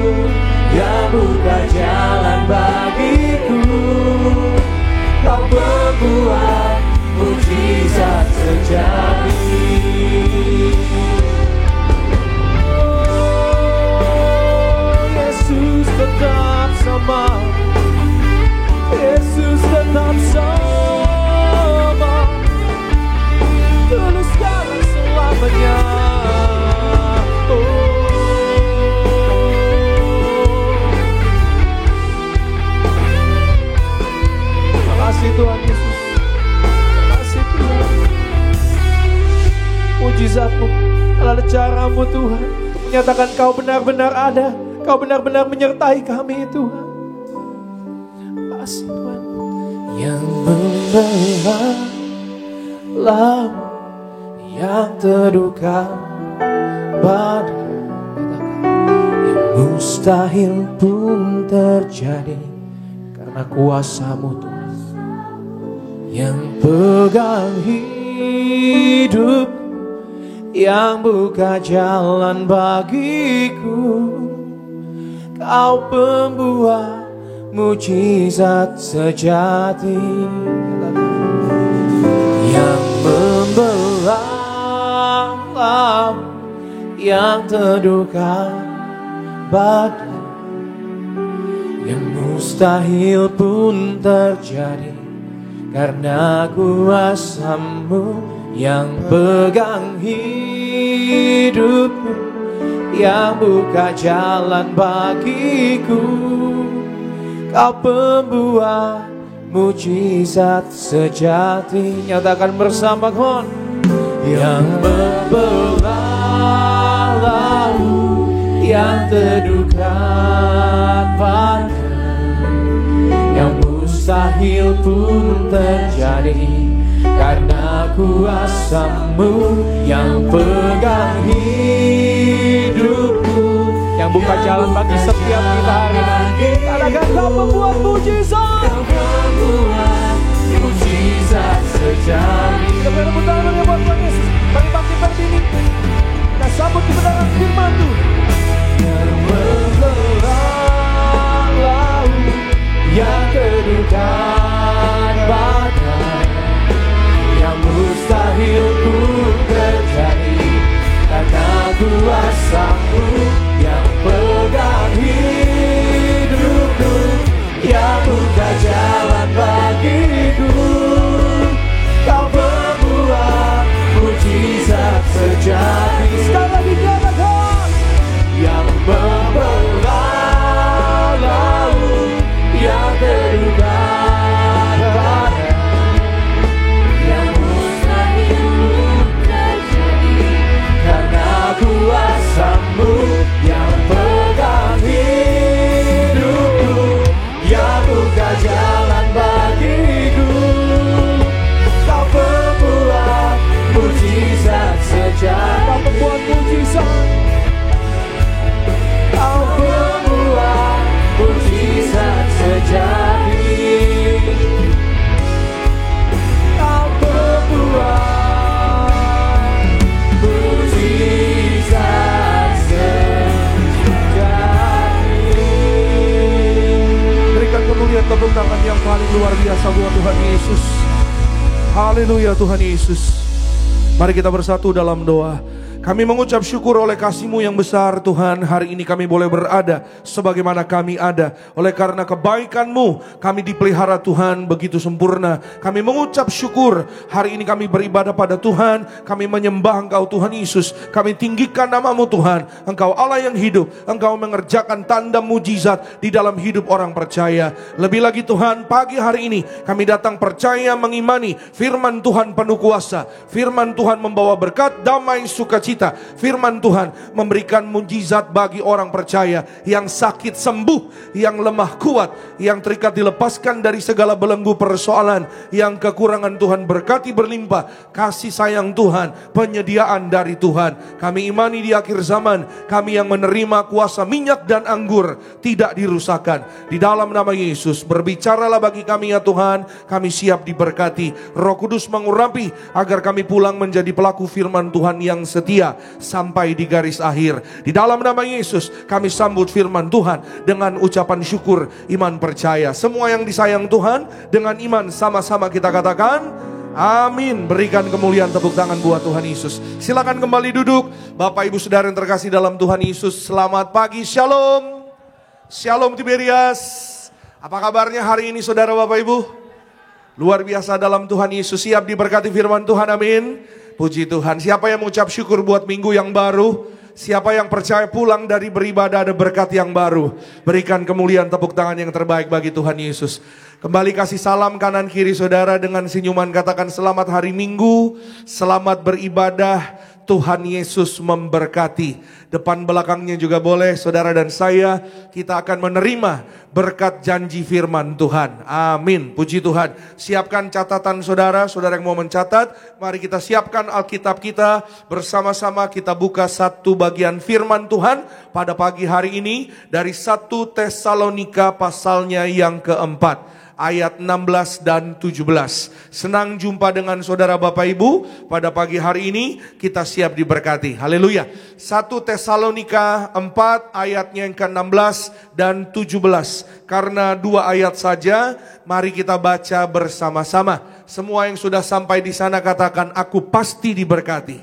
yang buka jalan bagiku. Kau pembuat mujizat sejati. Yesus tetap sama. Yesus tetap sama. Tulus sekarang selamanya. Makasih Tuhan Yesus. Makasih Tuhan. Mujizat-Mu adalah cara-Mu Tuhan, menyatakan Kau benar-benar ada. Kau benar-benar menyertai kami Tuhan. Makasih Tuhan. Yang membelah laut, yang teduhkan badai, yang mustahil pun terjadi Karena kuasa-Mu Tuhan. yang pegang hidup, yang buka jalan bagiku. Kau pembuat mujizat sejati, yang membelah laut, yang teduhkan badai, yang mustahil pun terjadi karena kuasa-Mu yang pegang hidupku, yang buka jalan bagiku. Kau pembuat mujizat sejati. Nyatakan bersama kon. Yang membelah laut, yang teduhkan badai, yang mustahil pun terjadi karena kuasa-Mu yang pegang hidupku, Yang buka jalan bagi setiap kita hari ini. Katakan Kau membuat mujizat. Kau membuat mujizat sejati. Kita berebut tangan buat Tuhan Yesus. Mari bangkit berdiri. Kita sambut kebenaran firman Tuhan. Yang membelah laut, yang teduhkan badai, yang mustahil pun terjadi karena kuasa-Mu yang pegang hidupku, yang buka jalan bagi Haleluya Tuhan Yesus. Mari kita bersatu dalam doa. Kami mengucap syukur oleh kasih-Mu yang besar Tuhan. Hari ini kami boleh berada sebagaimana kami ada. Oleh karena kebaikan-Mu kami dipelihara Tuhan begitu sempurna. Kami mengucap syukur. Hari ini kami beribadah pada Tuhan. Kami menyembah Engkau Tuhan Yesus. Kami tinggikan nama-Mu Tuhan. Engkau Allah yang hidup. Engkau mengerjakan tanda mujizat di dalam hidup orang percaya. Lebih lagi Tuhan, pagi hari ini kami datang percaya mengimani firman Tuhan penuh kuasa. Firman Tuhan membawa berkat, damai, sukacita. Firman Tuhan memberikan mujizat bagi orang percaya. Yang sakit sembuh, yang lemah kuat, yang terikat dilepaskan dari segala belenggu persoalan, yang kekurangan Tuhan berkati berlimpah. Kasih sayang Tuhan, penyediaan dari Tuhan. Kami imani di akhir zaman, kami yang menerima kuasa minyak dan anggur tidak dirusakkan. Di dalam nama Yesus, berbicaralah bagi kami ya Tuhan. Kami siap diberkati. Roh Kudus mengurapi agar kami pulang menjadi pelaku firman Tuhan yang setia sampai di garis akhir. Di dalam nama Yesus kami sambut firman Tuhan dengan ucapan syukur, iman percaya. Semua yang disayang Tuhan dengan iman sama-sama kita katakan amin. Berikan kemuliaan, tepuk tangan buat Tuhan Yesus. Silakan kembali duduk. Bapak Ibu Saudara yang terkasih dalam Tuhan Yesus, selamat pagi. Shalom. Shalom Tiberias. Apa kabarnya hari ini saudara Bapak Ibu? Luar biasa dalam Tuhan Yesus. Siap diberkati firman Tuhan, amin. Puji Tuhan. Siapa yang mengucap syukur buat minggu yang baru? Siapa yang percaya pulang dari beribadah ada berkat yang baru? Berikan kemuliaan, tepuk tangan yang terbaik bagi Tuhan Yesus. Kembali kasih salam kanan kiri saudara dengan senyuman, katakan selamat hari Minggu, selamat beribadah, Tuhan Yesus memberkati. Depan belakangnya juga boleh saudara dan saya, kita akan menerima berkat janji firman Tuhan. Amin. Puji Tuhan. Siapkan catatan saudara, saudara yang mau mencatat, mari kita siapkan Alkitab kita bersama-sama. Kita buka satu bagian firman Tuhan pada pagi hari ini dari 1 Tesalonika pasalnya yang keempat, ayat 16 dan 17. Senang jumpa dengan saudara Bapak Ibu pada pagi hari ini. Kita siap diberkati. Haleluya. 1 Tesalonika 4 ayatnya yang ke-16 dan 17. Karena 2 ayat saja, mari kita baca bersama-sama. Semua yang sudah sampai di sana katakan aku pasti diberkati.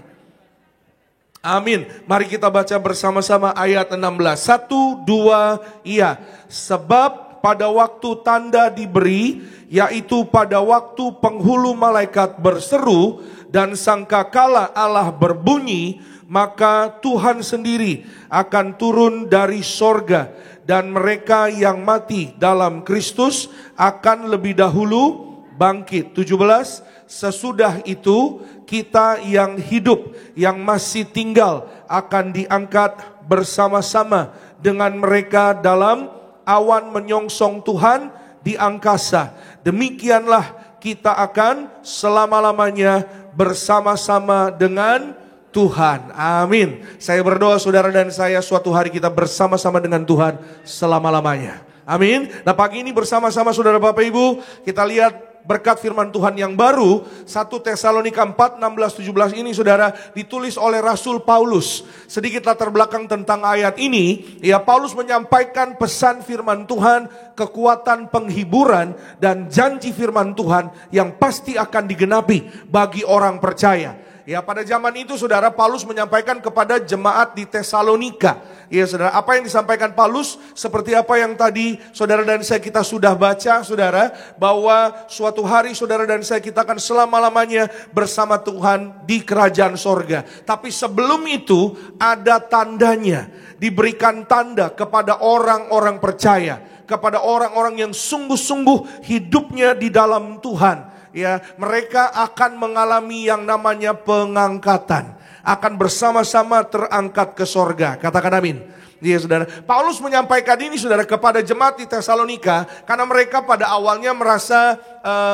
Amin. Mari kita baca bersama-sama ayat 16. 1, 2, iya. Sebab pada waktu tanda diberi, yaitu pada waktu penghulu malaikat berseru dan sangkakala Allah berbunyi, maka Tuhan sendiri akan turun dari sorga, dan mereka yang mati dalam Kristus akan lebih dahulu bangkit. 17. Sesudah itu kita yang hidup, yang masih tinggal akan diangkat bersama-sama dengan mereka dalam awan menyongsong Tuhan di angkasa. Demikianlah kita akan selama-lamanya bersama-sama dengan Tuhan. Amin. Saya berdoa saudara dan saya suatu hari kita bersama-sama dengan Tuhan selama-lamanya. Amin. Nah pagi ini bersama-sama saudara Bapak Ibu, kita lihat berkat firman Tuhan yang baru. 1 Tesalonika 4, 16, 17 ini saudara ditulis oleh Rasul Paulus. Sedikit latar belakang tentang ayat ini. Ya, Paulus menyampaikan pesan firman Tuhan, kekuatan penghiburan dan janji firman Tuhan yang pasti akan digenapi bagi orang percaya. Ya, pada zaman itu saudara Paulus menyampaikan kepada jemaat di Tesalonika. Ya saudara, apa yang disampaikan Paulus seperti apa yang tadi saudara dan saya kita sudah baca saudara, bahwa suatu hari saudara dan saya kita akan selama-lamanya bersama Tuhan di kerajaan sorga. Tapi sebelum itu ada tandanya, diberikan tanda kepada orang-orang percaya, kepada orang-orang yang sungguh-sungguh hidupnya di dalam Tuhan. Ya, mereka akan mengalami yang namanya pengangkatan, akan bersama-sama terangkat ke sorga. Katakan amin. Ya saudara, Paulus menyampaikan ini saudara kepada jemaat di Tesalonika karena mereka pada awalnya merasa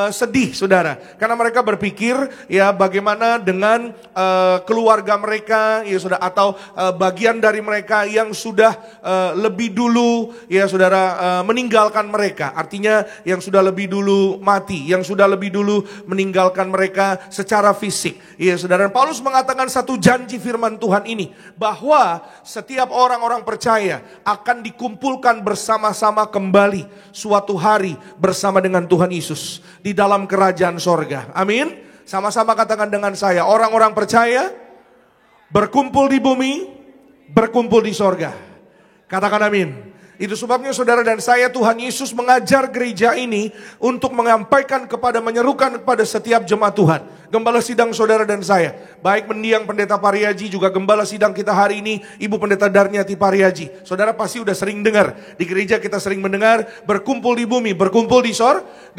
sedih saudara, karena mereka berpikir ya bagaimana dengan keluarga mereka ya saudara, atau bagian dari mereka yang sudah lebih dulu ya saudara meninggalkan mereka, artinya yang sudah lebih dulu mati, yang sudah lebih dulu meninggalkan mereka secara fisik ya saudara. Paulus mengatakan satu janji firman Tuhan ini, bahwa setiap orang-orang percaya akan dikumpulkan bersama-sama kembali suatu hari bersama dengan Tuhan Yesus di dalam kerajaan sorga. Amin. Sama-sama katakan dengan saya, orang-orang percaya berkumpul di bumi, berkumpul di sorga. Katakan amin. Itu sebabnya saudara dan saya, Tuhan Yesus mengajar gereja ini untuk menyampaikan menyerukan kepada setiap jemaat Tuhan. Gembala sidang saudara dan saya, baik mendiang pendeta Pariaji, juga gembala sidang kita hari ini, Ibu Pendeta Darniati Pariaji. Saudara pasti udah sering dengar, di gereja kita sering mendengar, berkumpul di bumi, berkumpul di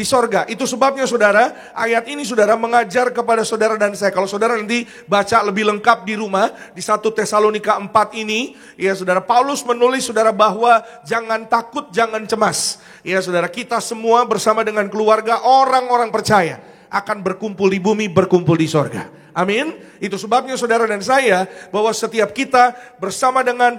sorga. Itu sebabnya saudara, ayat ini saudara mengajar kepada saudara dan saya. Kalau saudara nanti baca lebih lengkap di rumah, di 1 Tesalonika 4 ini, ya saudara, Paulus menulis saudara bahwa jangan takut, jangan cemas. Ya saudara, kita semua bersama dengan keluarga orang-orang percaya akan berkumpul di bumi, berkumpul di sorga. Amin. Itu sebabnya saudara dan saya, bahwa setiap kita bersama dengan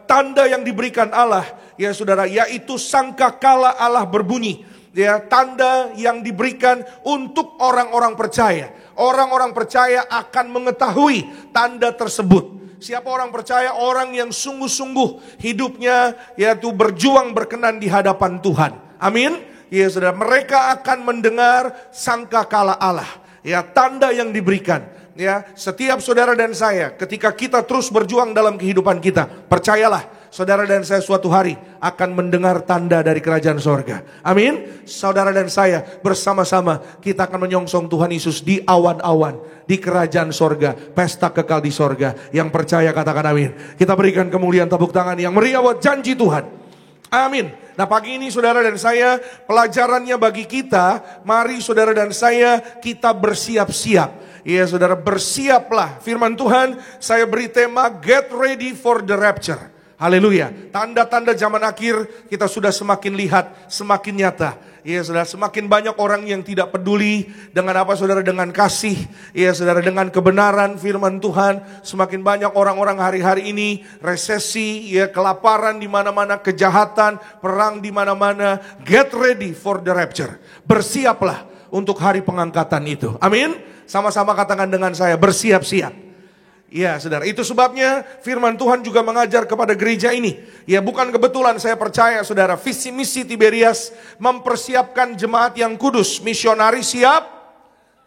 tanda yang diberikan Allah, ya saudara, yaitu sangkakala Allah berbunyi. Ya, tanda yang diberikan untuk orang-orang percaya. Orang-orang percaya akan mengetahui tanda tersebut. Siapa orang percaya? Orang yang sungguh-sungguh hidupnya yaitu berjuang berkenan di hadapan Tuhan. Amin. Ya saudara, mereka akan mendengar sangkakala Allah. Ya, tanda yang diberikan. Ya, setiap saudara dan saya, ketika kita terus berjuang dalam kehidupan kita, percayalah, saudara dan saya suatu hari akan mendengar tanda dari kerajaan sorga. Amin. Saudara dan saya bersama-sama kita akan menyongsong Tuhan Yesus di awan-awan, di kerajaan sorga, pesta kekal di sorga. Yang percaya katakan amin. Kita berikan kemuliaan tepuk tangan yang meriah buat janji Tuhan. Amin. Nah pagi ini saudara dan saya, pelajarannya bagi kita, mari saudara dan saya kita bersiap-siap. Ya saudara, bersiaplah. Firman Tuhan saya beri tema Get Ready for the Rapture. Haleluya. Tanda-tanda zaman akhir kita sudah semakin lihat, semakin nyata. Ya saudara, semakin banyak orang yang tidak peduli dengan apa saudara, dengan kasih. Ya saudara, dengan kebenaran firman Tuhan. Semakin banyak orang-orang hari-hari ini resesi, ya kelaparan di mana-mana, kejahatan, perang di mana-mana. Get ready for the rapture. Bersiaplah untuk hari pengangkatan itu. Amin. Sama-sama katakan dengan saya, bersiap-siap. Ya saudara, itu sebabnya firman Tuhan juga mengajar kepada gereja ini. Ya bukan kebetulan saya percaya saudara, visi misi Tiberias mempersiapkan jemaat yang kudus, misionari siap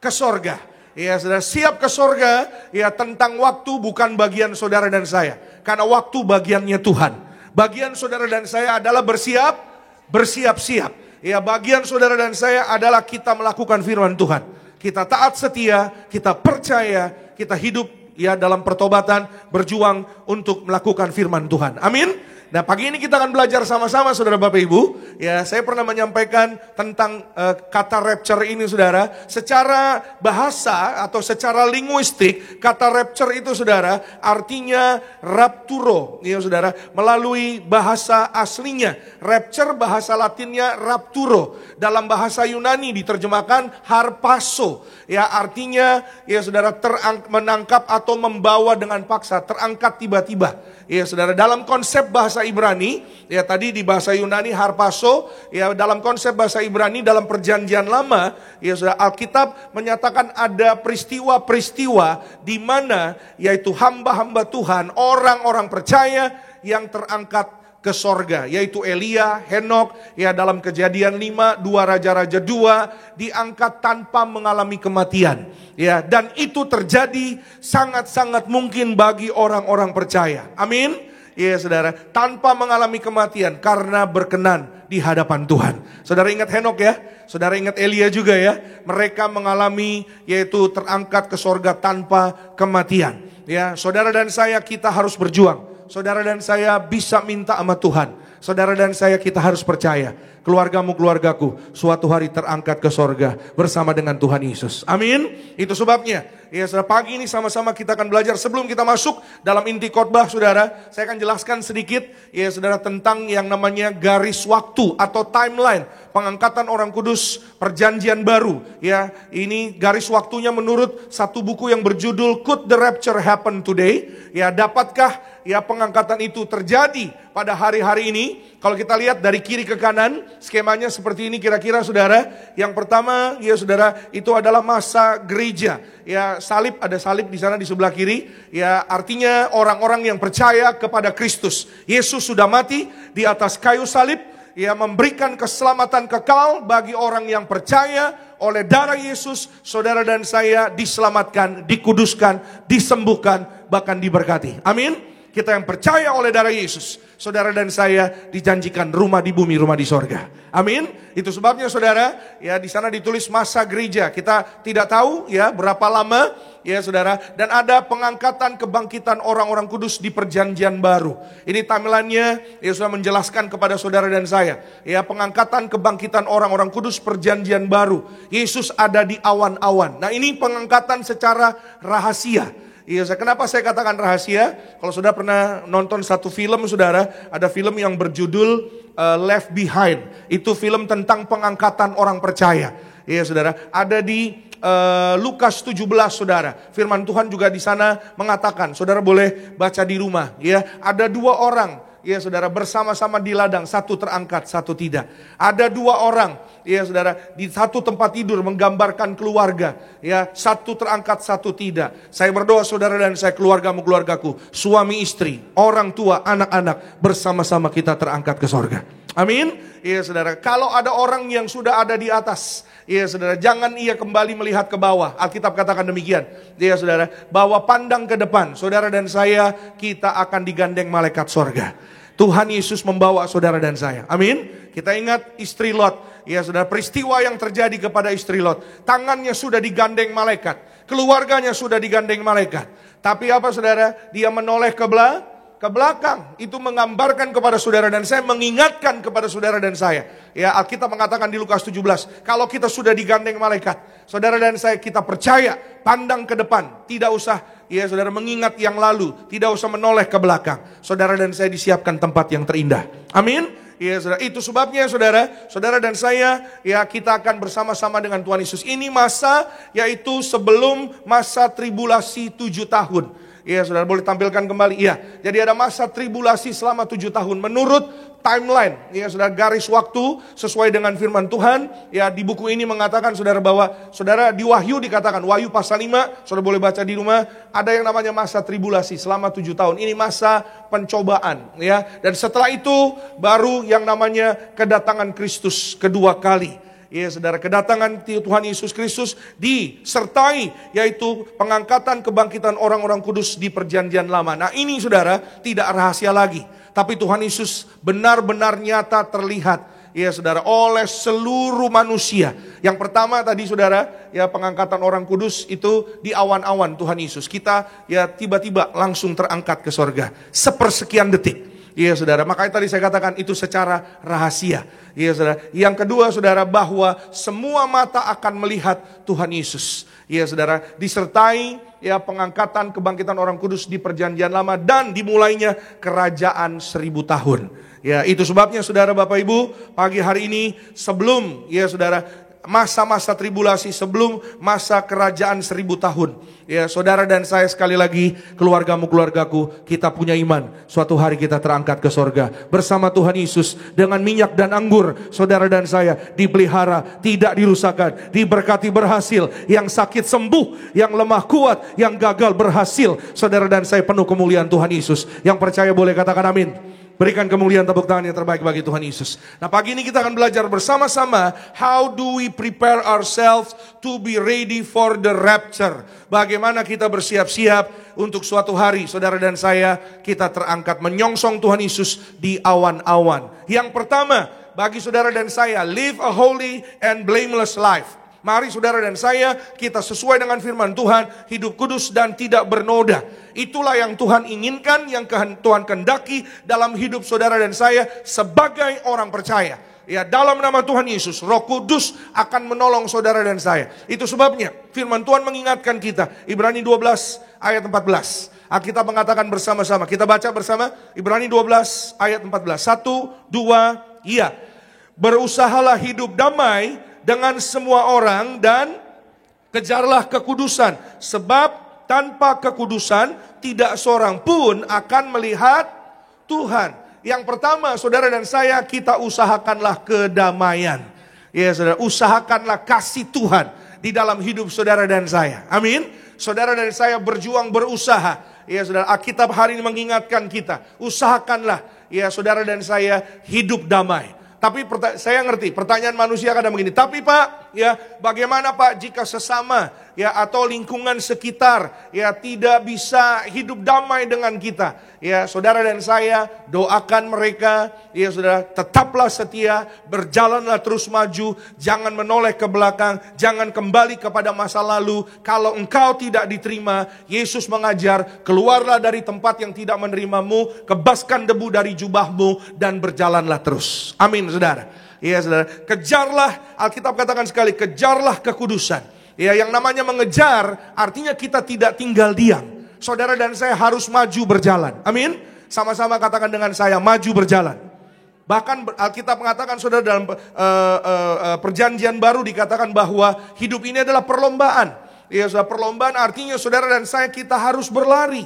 ke sorga. Ya saudara, siap ke sorga, ya tentang waktu bukan bagian saudara dan saya. Karena waktu bagiannya Tuhan. Bagian saudara dan saya adalah bersiap-siap. Ya bagian saudara dan saya adalah kita melakukan firman Tuhan. Kita taat setia, kita percaya, kita hidup ya dalam pertobatan, berjuang untuk melakukan firman Tuhan. Amin. Nah pagi ini kita akan belajar sama-sama saudara Bapak Ibu. Ya saya pernah menyampaikan tentang kata rapture ini saudara. Secara bahasa atau secara linguistik, kata rapture itu saudara artinya rapturo. Ya saudara, melalui bahasa aslinya. Rapture bahasa latinnya rapturo. Dalam bahasa Yunani diterjemahkan harpaso. Ya artinya ya saudara, menangkap atau membawa dengan paksa, terangkat tiba-tiba. Ya saudara, dalam konsep bahasa Ibrani, ya tadi di bahasa Yunani harpaso, ya dalam konsep bahasa Ibrani dalam perjanjian lama, ya saudara, Alkitab menyatakan ada peristiwa-peristiwa di mana yaitu hamba-hamba Tuhan, orang-orang percaya yang terangkat ke sorga, yaitu Elia, Henok, ya dalam Kejadian 5, 2 Raja-Raja 2, diangkat tanpa mengalami kematian. Ya, dan itu terjadi sangat-sangat mungkin bagi orang-orang percaya. Amin. Ya saudara, tanpa mengalami kematian karena berkenan di hadapan Tuhan. Saudara ingat Henok ya? Saudara ingat Elia juga ya? Mereka mengalami yaitu terangkat ke sorga tanpa kematian. Ya, saudara dan saya kita harus berjuang. Saudara dan saya bisa minta sama Tuhan. Saudara dan saya kita harus percaya. Keluargamu, keluargaku suatu hari terangkat ke sorga bersama dengan Tuhan Yesus. Amin. Itu sebabnya ya saudara, pagi ini sama-sama kita akan belajar. Sebelum kita masuk dalam inti khotbah saudara, saya akan jelaskan sedikit ya saudara tentang yang namanya garis waktu atau timeline pengangkatan orang kudus perjanjian baru. Ya, ini garis waktunya menurut satu buku yang berjudul Could the Rapture Happen Today? Ya, dapatkah ya pengangkatan itu terjadi pada hari-hari ini? Kalau kita lihat dari kiri ke kanan, skemanya seperti ini kira-kira saudara. Yang pertama ya saudara, itu adalah masa gereja. Ya, salib, ada salib di sana di sebelah kiri. Ya, artinya orang-orang yang percaya kepada Kristus. Yesus sudah mati di atas kayu salib. Ya, memberikan keselamatan kekal bagi orang yang percaya, oleh darah Yesus, saudara dan saya diselamatkan, dikuduskan, disembuhkan, bahkan diberkati. Amin. Kita yang percaya oleh darah Yesus, saudara dan saya dijanjikan rumah di bumi, rumah di sorga. Amin. Itu sebabnya saudara, ya di sana ditulis masa gereja. Kita tidak tahu ya berapa lama ya saudara. Dan ada pengangkatan kebangkitan orang-orang kudus di perjanjian baru. Ini timelinenya ya sudah menjelaskan kepada saudara dan saya. Ya pengangkatan kebangkitan orang-orang kudus perjanjian baru. Yesus ada di awan-awan. Nah ini pengangkatan secara rahasia. Iya, kenapa saya katakan rahasia? Kalau saudara pernah nonton satu film, saudara, ada film yang berjudul Left Behind. Itu film tentang pengangkatan orang percaya. Iya, saudara. Ada di Lukas 17, saudara. Firman Tuhan juga di sana mengatakan, saudara boleh baca di rumah. Ya, ada 2 orang. Ya saudara, bersama-sama di ladang, satu terangkat, satu tidak. Ada 2 orang, ya saudara, di satu tempat tidur menggambarkan keluarga. Ya, satu terangkat, satu tidak. Saya berdoa saudara dan saya, keluargamu, keluargaku, suami istri, orang tua, anak-anak, bersama-sama kita terangkat ke sorga. Amin. Ya saudara, kalau ada orang yang sudah ada di atas, ya saudara, jangan ia kembali melihat ke bawah. Alkitab katakan demikian. Ya saudara, bahwa pandang ke depan. Saudara dan saya, kita akan digandeng malaikat sorga. Tuhan Yesus membawa saudara dan saya. Amin. Kita ingat istri Lot. Ya saudara, peristiwa yang terjadi kepada istri Lot. Tangannya sudah digandeng malaikat. Keluarganya sudah digandeng malaikat. Tapi apa saudara? Dia menoleh ke belakang. Itu menggambarkan kepada saudara dan saya, mengingatkan kepada saudara dan saya. Ya, Alkitab mengatakan di Lukas 17, kalau kita sudah digandeng malaikat, saudara dan saya, kita percaya, pandang ke depan, tidak usah ya saudara mengingat yang lalu, tidak usah menoleh ke belakang. Saudara dan saya disiapkan tempat yang terindah. Amin. Ya saudara, itu sebabnya saudara dan saya, ya kita akan bersama-sama dengan Tuhan Yesus. Ini masa, yaitu sebelum masa tribulasi 7 tahun. Ya saudara, boleh tampilkan kembali. Iya, jadi ada masa tribulasi selama 7 tahun. Menurut timeline, ya saudara, garis waktu sesuai dengan firman Tuhan. Ya di buku ini mengatakan saudara bahwa saudara di Wahyu dikatakan, Wahyu pasal 5, saudara boleh baca di rumah. Ada yang namanya masa tribulasi selama 7 tahun. Ini masa pencobaan. Ya, dan setelah itu baru yang namanya kedatangan Kristus kedua kali. Ya saudara, kedatangan Tuhan Yesus Kristus disertai yaitu pengangkatan kebangkitan orang-orang kudus di perjanjian lama. Nah ini saudara tidak rahasia lagi, tapi Tuhan Yesus benar-benar nyata terlihat ya saudara oleh seluruh manusia. Yang pertama tadi saudara, ya pengangkatan orang kudus itu di awan-awan Tuhan Yesus. Kita ya tiba-tiba langsung terangkat ke sorga sepersekian detik. Iya saudara, makanya tadi saya katakan itu secara rahasia. Iya saudara. Yang kedua saudara, bahwa semua mata akan melihat Tuhan Yesus. Iya saudara, disertai ya pengangkatan kebangkitan orang kudus di perjanjian lama dan dimulainya kerajaan 1000 tahun. Ya itu sebabnya saudara Bapak Ibu, pagi hari ini sebelum ya saudara masa-masa tribulasi, sebelum masa kerajaan 1000 tahun. Ya, saudara dan saya sekali lagi, keluargamu, keluargaku, kita punya iman. Suatu hari kita terangkat ke sorga bersama Tuhan Yesus dengan minyak dan anggur. Saudara dan saya dipelihara, tidak dirusakkan, diberkati berhasil. Yang sakit sembuh, yang lemah kuat, yang gagal berhasil. Saudara dan saya penuh kemuliaan Tuhan Yesus. Yang percaya boleh katakan amin. Berikan kemuliaan, tepuk tangan yang terbaik bagi Tuhan Yesus. Nah pagi ini kita akan belajar bersama-sama, how do we prepare ourselves to be ready for the rapture. Bagaimana kita bersiap-siap untuk suatu hari, saudara dan saya, kita terangkat menyongsong Tuhan Yesus di awan-awan. Yang pertama, bagi saudara dan saya, live a holy and blameless life. Mari saudara dan saya, kita sesuai dengan firman Tuhan, hidup kudus dan tidak bernoda. Itulah yang Tuhan inginkan, yang Tuhan kehendaki dalam hidup saudara dan saya sebagai orang percaya. Ya, dalam nama Tuhan Yesus, Roh Kudus akan menolong saudara dan saya. Itu sebabnya firman Tuhan mengingatkan kita. Ibrani 12 ayat 14. Alkitab mengatakan bersama-sama. Kita baca bersama Ibrani 12 ayat 14. 1, 2, iya. Berusahalah hidup damai dengan semua orang dan kejarlah kekudusan. Sebab tanpa kekudusan tidak seorang pun akan melihat Tuhan. Yang pertama saudara dan saya, kita usahakanlah kedamaian. Ya saudara, usahakanlah kasih Tuhan di dalam hidup saudara dan saya. Amin. Saudara dan saya berjuang, berusaha. Ya saudara, Alkitab hari ini mengingatkan kita, usahakanlah ya saudara dan saya hidup damai. Tapi saya ngerti, pertanyaan manusia kadang begini, tapi Pak, ya, bagaimana Pak jika sesama ya atau lingkungan sekitar ya tidak bisa hidup damai dengan kita? Ya, saudara dan saya doakan mereka, ya saudara, tetaplah setia, berjalanlah terus maju, jangan menoleh ke belakang, jangan kembali kepada masa lalu. Kalau engkau tidak diterima, Yesus mengajar, keluarlah dari tempat yang tidak menerimamu, kebaskan debu dari jubahmu dan berjalanlah terus. Amin, saudara. Ya saudara, kejarlah, Alkitab katakan sekali, kejarlah kekudusan. Ya, yang namanya mengejar artinya kita tidak tinggal diam. Saudara dan saya harus maju berjalan. Amin. Sama-sama katakan dengan saya, maju berjalan. Bahkan Alkitab mengatakan, saudara, dalam perjanjian baru dikatakan bahwa hidup ini adalah perlombaan. Ya, saudara, perlombaan artinya saudara dan saya kita harus berlari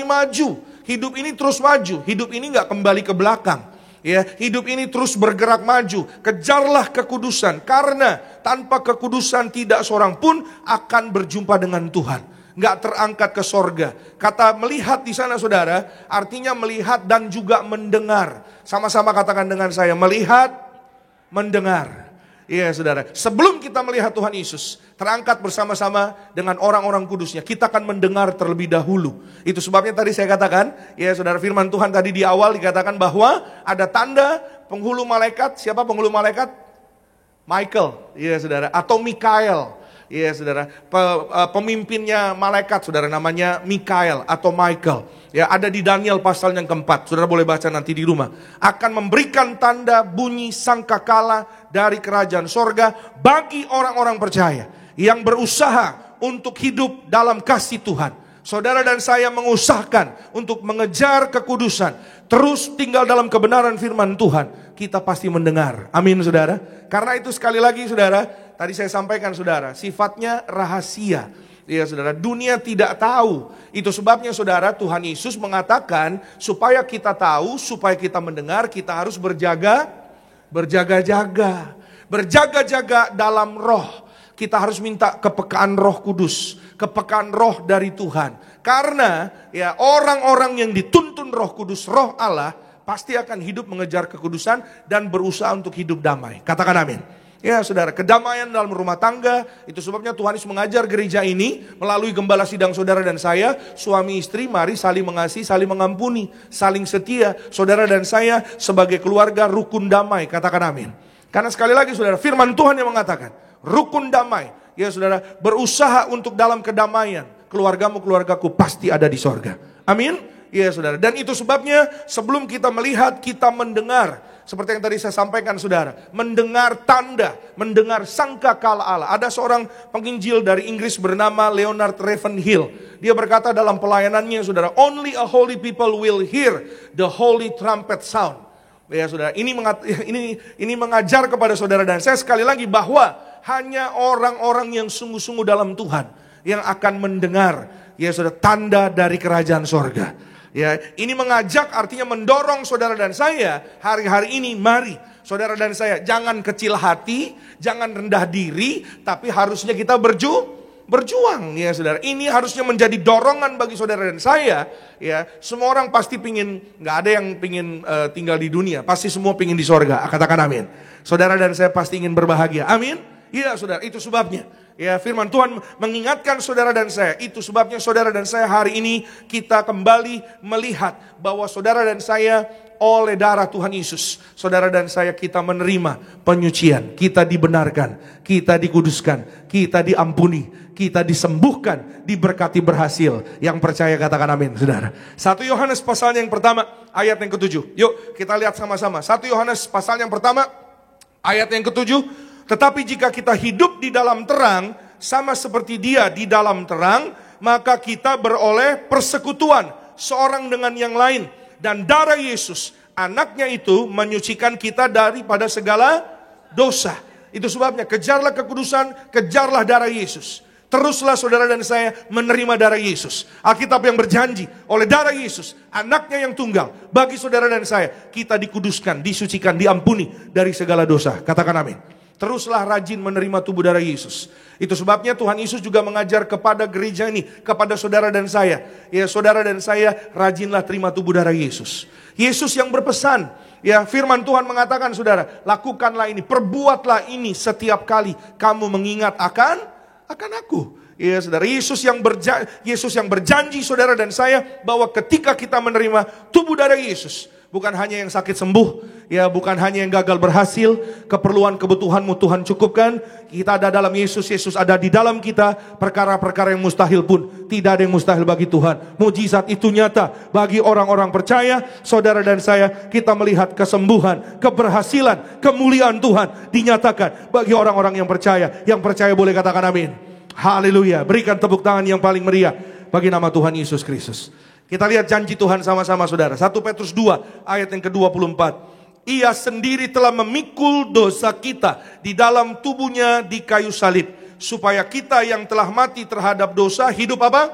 maju. Hidup ini terus maju. Hidup ini nggak kembali ke belakang. Ya, hidup ini terus bergerak maju. Kejarlah kekudusan, karena tanpa kekudusan tidak seorang pun akan berjumpa dengan Tuhan. Nggak terangkat ke sorga. Kata melihat di sana, saudara, artinya melihat dan juga mendengar. Sama-sama katakan dengan saya, melihat, mendengar. Iya, saudara, sebelum kita melihat Tuhan Yesus terangkat bersama-sama dengan orang-orang kudusnya, kita akan mendengar terlebih dahulu. Itu sebabnya tadi saya katakan, ya saudara, firman Tuhan tadi di awal dikatakan bahwa ada tanda penghulu malaikat. Siapa penghulu malaikat? Michael, iya saudara, atau Mikael. Iya saudara, pemimpinnya malaikat, saudara, namanya Mikael atau Michael. Ya, ada di Daniel pasal yang keempat. Saudara boleh baca nanti di rumah. Akan memberikan tanda bunyi sangkakala dari kerajaan sorga bagi orang-orang percaya yang berusaha untuk hidup dalam kasih Tuhan. Saudara dan saya mengusahakan untuk mengejar kekudusan, terus tinggal dalam kebenaran firman Tuhan, kita pasti mendengar. Amin, saudara. Karena itu sekali lagi, saudara, tadi saya sampaikan, saudara, sifatnya rahasia. Ya saudara, dunia tidak tahu. Itu sebabnya, saudara, Tuhan Yesus mengatakan supaya kita tahu, supaya kita mendengar, kita harus berjaga-jaga dalam roh. Kita harus minta kepekaan Roh Kudus, kepekaan roh dari Tuhan. Karena ya orang-orang yang dituntun Roh Kudus, Roh Allah, pasti akan hidup mengejar kekudusan dan berusaha untuk hidup damai. Katakan amin. Ya saudara, kedamaian dalam rumah tangga, itu sebabnya Tuhan Yesus mengajar gereja ini melalui gembala sidang saudara dan saya, suami istri mari saling mengasihi, saling mengampuni, saling setia. Saudara dan saya sebagai keluarga rukun damai, katakan amin. Karena sekali lagi, saudara, firman Tuhan yang mengatakan rukun damai. Ya saudara, berusaha untuk dalam kedamaian. Keluargamu, keluargaku pasti ada di sorga. Amin. Ya saudara, dan itu sebabnya sebelum kita melihat, kita mendengar. Seperti yang tadi saya sampaikan, saudara, mendengar tanda, mendengar sangkakala Allah. Ada seorang penginjil dari Inggris bernama Leonard Ravenhill. Dia berkata dalam pelayanannya, saudara, only a holy people will hear the holy trumpet sound. Ya saudara, ini mengajar kepada saudara dan saya sekali lagi bahwa hanya orang-orang yang sungguh-sungguh dalam Tuhan yang akan mendengar, ya saudara, tanda dari kerajaan sorga. Ya, ini mengajak artinya mendorong saudara dan saya hari-hari ini, mari saudara dan saya jangan kecil hati, jangan rendah diri, tapi harusnya kita berjuang, ya saudara. Ini harusnya menjadi dorongan bagi saudara dan saya. Ya, semua orang pasti pingin, nggak ada yang pingin tinggal di dunia, pasti semua pingin di sorga. Katakan amin. Saudara dan saya pasti ingin berbahagia. Amin. Iya saudara, itu sebabnya. Ya, firman Tuhan mengingatkan saudara dan saya. Itu sebabnya saudara dan saya hari ini kita kembali melihat bahwa saudara dan saya oleh darah Tuhan Yesus, saudara dan saya kita menerima penyucian, kita dibenarkan, kita dikuduskan, kita diampuni, kita disembuhkan, diberkati, berhasil. Yang percaya katakan amin, saudara. 1 Yohanes pasal yang pertama ayat yang ke-7. Yuk kita lihat sama-sama. 1 Yohanes pasal yang pertama ayat yang ke-7. Tetapi jika kita hidup di dalam terang, sama seperti Dia di dalam terang, maka kita beroleh persekutuan seorang dengan yang lain. Dan darah Yesus, anaknya itu, menyucikan kita daripada segala dosa. Itu sebabnya kejarlah kekudusan, kejarlah darah Yesus. Teruslah saudara dan saya menerima darah Yesus. Alkitab yang berjanji oleh darah Yesus, anaknya yang tunggal, bagi saudara dan saya, kita dikuduskan, disucikan, diampuni dari segala dosa. Katakan amin. Teruslah rajin menerima tubuh darah Yesus. Itu sebabnya Tuhan Yesus juga mengajar kepada gereja ini, kepada saudara dan saya. Ya, saudara dan saya rajinlah terima tubuh darah Yesus. Yesus yang berpesan, ya, firman Tuhan mengatakan, saudara, lakukanlah ini, perbuatlah ini setiap kali kamu mengingat akan aku. Ya, saudara, Yesus yang berjanji saudara dan saya bahwa ketika kita menerima tubuh darah Yesus, bukan hanya yang sakit sembuh, ya, bukan hanya yang gagal berhasil, keperluan kebutuhanmu Tuhan cukupkan. Kita ada dalam Yesus, Yesus ada di dalam kita. Perkara-perkara yang mustahil pun tidak ada yang mustahil bagi Tuhan. Mujizat itu nyata bagi orang-orang percaya. Saudara dan saya, kita melihat kesembuhan, keberhasilan, kemuliaan Tuhan dinyatakan bagi orang-orang yang percaya. Yang percaya boleh katakan amin. Haleluya. Berikan tepuk tangan yang paling meriah bagi nama Tuhan Yesus Kristus. Kita lihat janji Tuhan sama-sama saudara. 1 Petrus 2 ayat yang ke-24. Ia sendiri telah memikul dosa kita di dalam tubuhnya di kayu salib, supaya kita yang telah mati terhadap dosa hidup apa?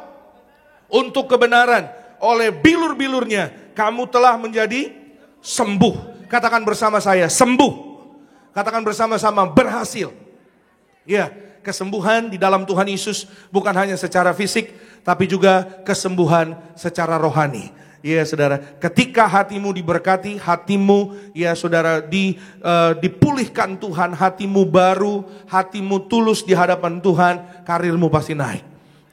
Untuk kebenaran. Oleh bilur-bilurnya kamu telah menjadi sembuh. Katakan bersama saya, sembuh. Katakan bersama-sama, berhasil. Ya, kesembuhan di dalam Tuhan Yesus bukan hanya secara fisik, tapi juga kesembuhan secara rohani. Ya saudara, ketika hatimu diberkati, hatimu ya saudara dipulihkan Tuhan, hatimu baru, hatimu tulus di hadapan Tuhan, karirmu pasti naik.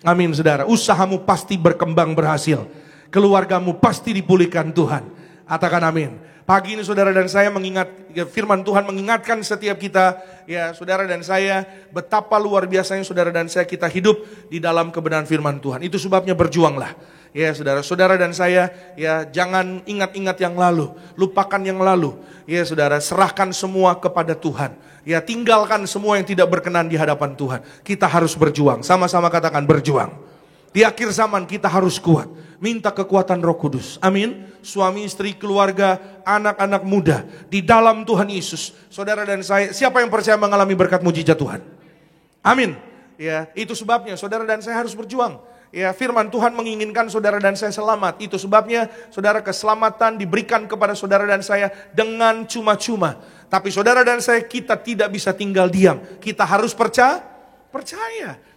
Amin saudara, usahamu pasti berkembang berhasil, keluargamu pasti dipulihkan Tuhan. Katakan amin. Pagi ini saudara dan saya mengingat, firman Tuhan mengingatkan setiap kita, ya saudara dan saya, betapa luar biasanya saudara dan saya kita hidup di dalam kebenaran firman Tuhan. Itu sebabnya berjuanglah. Ya saudara dan saya, ya jangan ingat-ingat yang lalu, lupakan yang lalu. Ya saudara, serahkan semua kepada Tuhan. Ya tinggalkan semua yang tidak berkenan di hadapan Tuhan. Kita harus berjuang, sama-sama katakan berjuang. Di akhir zaman kita harus kuat. Minta kekuatan Roh Kudus. Amin. Suami, istri, keluarga, anak-anak muda di dalam Tuhan Yesus. Saudara dan saya, siapa yang percaya mengalami berkat mujizat Tuhan? Amin. Ya, itu sebabnya saudara dan saya harus berjuang. Ya, firman Tuhan menginginkan saudara dan saya selamat. Itu sebabnya saudara, keselamatan diberikan kepada saudara dan saya dengan cuma-cuma. Tapi saudara dan saya, kita tidak bisa tinggal diam. Kita harus percaya.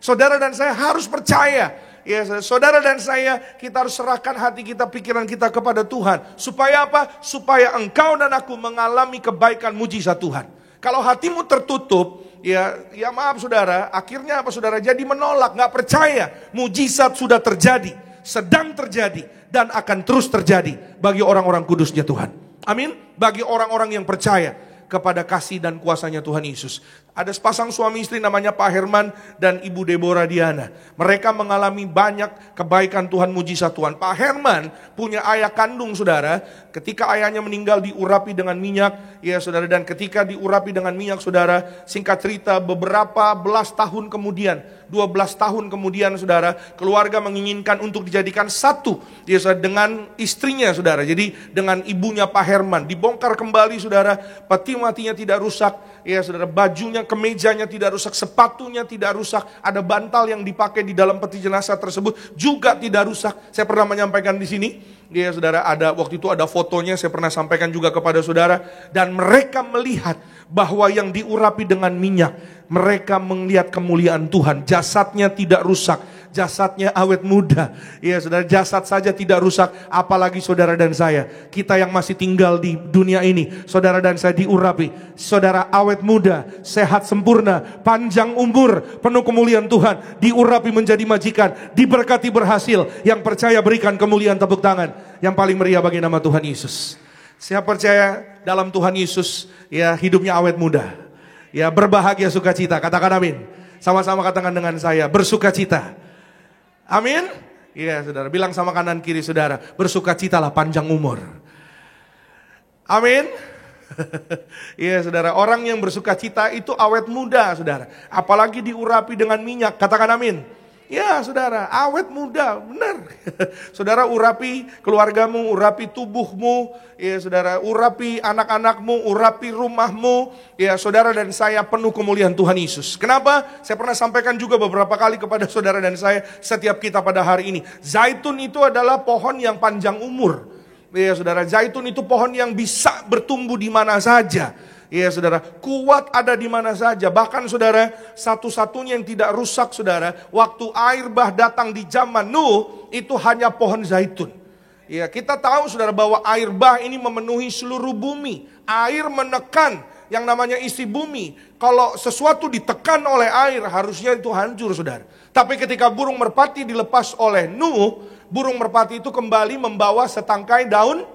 Saudara dan saya harus percaya. Ya, saudara dan saya, kita harus serahkan hati kita, pikiran kita kepada Tuhan. Supaya apa? Supaya engkau dan aku mengalami kebaikan mujizat Tuhan. Kalau hatimu tertutup, ya maaf saudara, akhirnya apa saudara? Jadi menolak, gak percaya. Mujizat sudah terjadi, sedang terjadi, dan akan terus terjadi bagi orang-orang kudusnya Tuhan. Amin. Bagi orang-orang yang percaya kepada kasih dan kuasanya Tuhan Yesus. Ada sepasang suami istri namanya Pak Herman dan Ibu Deborah Diana. Mereka mengalami banyak kebaikan Tuhan, mujizat Tuhan. Pak Herman punya ayah kandung saudara. Ketika ayahnya meninggal diurapi dengan minyak, ya saudara, dan ketika diurapi dengan minyak saudara, singkat cerita beberapa belas tahun kemudian, 12 tahun kemudian saudara, keluarga menginginkan untuk dijadikan satu, ya saudara, dengan istrinya saudara. Jadi dengan ibunya Pak Herman dibongkar kembali saudara, peti matinya tidak rusak, ya saudara, bajunya, kemejanya tidak rusak, sepatunya tidak rusak, ada bantal yang dipakai di dalam peti jenazah tersebut juga tidak rusak. Saya pernah menyampaikan di sini, ya saudara, ada waktu itu ada fotonya, saya pernah sampaikan juga kepada saudara, dan mereka melihat bahwa yang diurapi dengan minyak, mereka melihat kemuliaan Tuhan, jasadnya tidak rusak, jasadnya awet muda. Ya saudara, jasad saja tidak rusak, apalagi saudara dan saya, kita yang masih tinggal di dunia ini, saudara dan saya diurapi, saudara awet muda, sehat sempurna, panjang umur, penuh kemuliaan Tuhan, diurapi menjadi majikan, diberkati berhasil. Yang percaya berikan kemuliaan tepuk tangan yang paling meriah bagi nama Tuhan Yesus. Siapa percaya dalam Tuhan Yesus, ya hidupnya awet muda, ya berbahagia sukacita. Katakan amin. Sama-sama katakan dengan saya, bersukacita. Amin. Iya saudara, bilang sama kanan kiri saudara, bersukacitalah panjang umur. Amin. Iya saudara, orang yang bersukacita itu awet muda saudara. Apalagi diurapi dengan minyak, katakan amin. Ya saudara, awet muda, benar. Saudara, urapi keluargamu, urapi tubuhmu, ya saudara, urapi anak-anakmu, urapi rumahmu. Ya saudara dan saya penuh kemuliaan Tuhan Yesus. Kenapa? Saya pernah sampaikan juga beberapa kali kepada saudara dan saya, setiap kita pada hari ini. Zaitun itu adalah pohon yang panjang umur. Ya saudara, zaitun itu pohon yang bisa bertumbuh di mana saja. Iya saudara, kuat ada di mana saja. Bahkan saudara, satu-satunya yang tidak rusak saudara, waktu air bah datang di zaman Nuh, itu hanya pohon zaitun. Ya, kita tahu saudara bahwa air bah ini memenuhi seluruh bumi. Air menekan yang namanya isi bumi. Kalau sesuatu ditekan oleh air, harusnya itu hancur saudara. Tapi ketika burung merpati dilepas oleh Nuh, burung merpati itu kembali membawa setangkai daun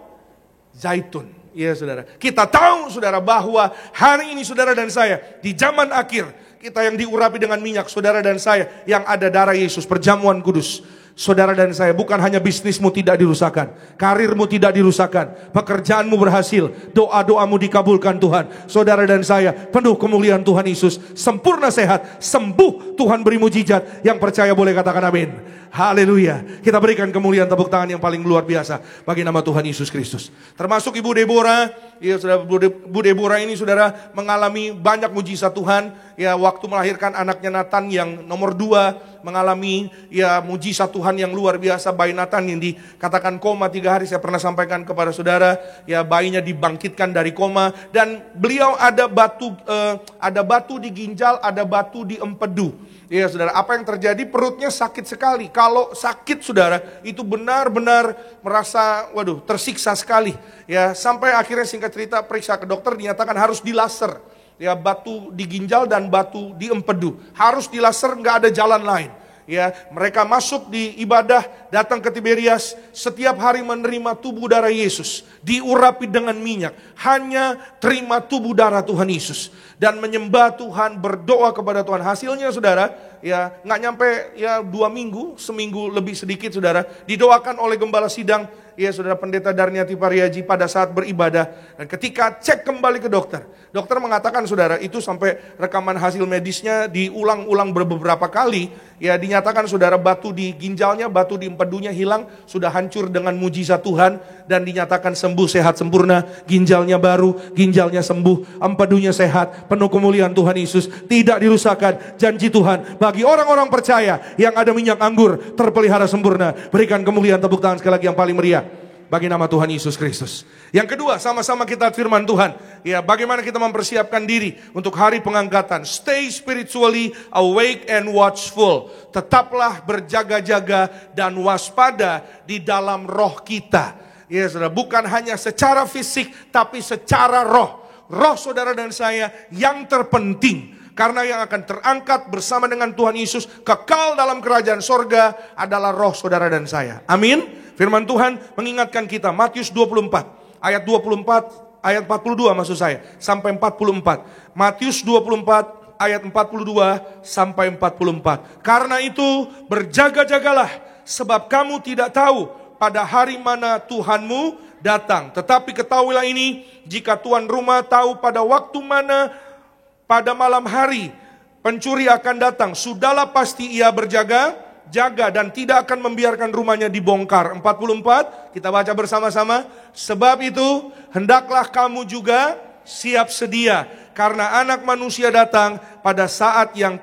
zaitun. Iya saudara, kita tahu saudara bahwa hari ini saudara dan saya di zaman akhir, kita yang diurapi dengan minyak, saudara dan saya yang ada darah Yesus, perjamuan kudus. Saudara dan saya, bukan hanya bisnismu tidak dirusakkan, karirmu tidak dirusakkan, pekerjaanmu berhasil, doa-doamu dikabulkan Tuhan. Saudara dan saya penuh kemuliaan Tuhan Yesus, sempurna sehat, sembuh, Tuhan beri mujizat. Yang percaya boleh katakan amin. Haleluya. Kita berikan kemuliaan, tepuk tangan yang paling luar biasa bagi nama Tuhan Yesus Kristus. Termasuk Ibu Deborah, ya saudara, Bu Deborah ini saudara mengalami banyak mujizat Tuhan. Ya, waktu melahirkan anaknya Nathan yang nomor 2, mengalami ya mujizat Tuhan yang luar biasa. Bayi Nathan yang dikatakan koma 3 hari, saya pernah sampaikan kepada saudara, ya bayinya dibangkitkan dari koma, dan beliau ada batu di ginjal, ada batu di empedu. Ya saudara, apa yang terjadi? Perutnya sakit sekali. Kalau sakit saudara, itu benar-benar merasa tersiksa sekali. Ya, sampai akhirnya singkat cerita periksa ke dokter, dinyatakan harus dilaser. Ya, batu di ginjal dan batu di empedu harus dilaser, nggak ada jalan lain. Ya, mereka masuk di ibadah, datang ke Tiberias, setiap hari menerima tubuh darah Yesus, diurapi dengan minyak, hanya terima tubuh darah Tuhan Yesus dan menyembah Tuhan, berdoa kepada Tuhan. Hasilnya saudara, ya nggak nyampe ya 2 minggu, seminggu lebih sedikit saudara, didoakan oleh gembala sidang, ya saudara pendeta Darniati Pariaji pada saat beribadah. Dan ketika cek kembali ke dokter, dokter mengatakan saudara, itu sampai rekaman hasil medisnya diulang-ulang beberapa kali, ya dinyatakan saudara batu di ginjalnya, batu di empedunya hilang, sudah hancur dengan mujizat Tuhan, dan dinyatakan sembuh, sehat sempurna, ginjalnya baru, ginjalnya sembuh, empedunya sehat, penuh kemuliaan Tuhan Yesus, tidak dirusakkan. Janji Tuhan bagi orang-orang percaya yang ada minyak anggur terpelihara sempurna. Berikan kemuliaan, tepuk tangan sekali lagi yang paling meriah bagi nama Tuhan Yesus Kristus. Yang kedua, sama-sama kita firman Tuhan. Ya, bagaimana kita mempersiapkan diri untuk hari pengangkatan. Stay spiritually awake and watchful. Tetaplah berjaga-jaga dan waspada di dalam roh kita. Ya, saudara, bukan hanya secara fisik, tapi secara roh. Roh saudara dan saya yang terpenting. Karena yang akan terangkat bersama dengan Tuhan Yesus, kekal dalam kerajaan sorga, adalah roh saudara dan saya. Amin. Firman Tuhan mengingatkan kita, Matius 24, ayat 24, ayat 42 maksud saya, sampai 44. Matius 24, ayat 42 sampai 44. Karena itu berjaga-jagalah, sebab kamu tidak tahu pada hari mana Tuhanmu datang. Tetapi ketahuilah ini, jika tuan rumah tahu pada waktu mana pada malam hari pencuri akan datang, sudahlah pasti ia berjaga-jaga dan tidak akan membiarkan rumahnya dibongkar. 44, kita baca bersama-sama. Sebab itu hendaklah kamu juga siap sedia, karena anak manusia datang pada saat yang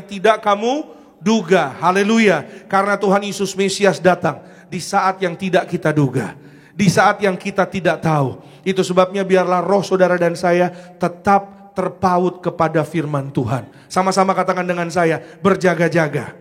tidak kamu duga. Haleluya. Karena Tuhan Yesus Mesias datang di saat yang tidak kita duga, di saat yang kita tidak tahu. Itu sebabnya biarlah roh saudara dan saya tetap terpaut kepada firman Tuhan. Sama-sama katakan dengan saya, berjaga-jaga.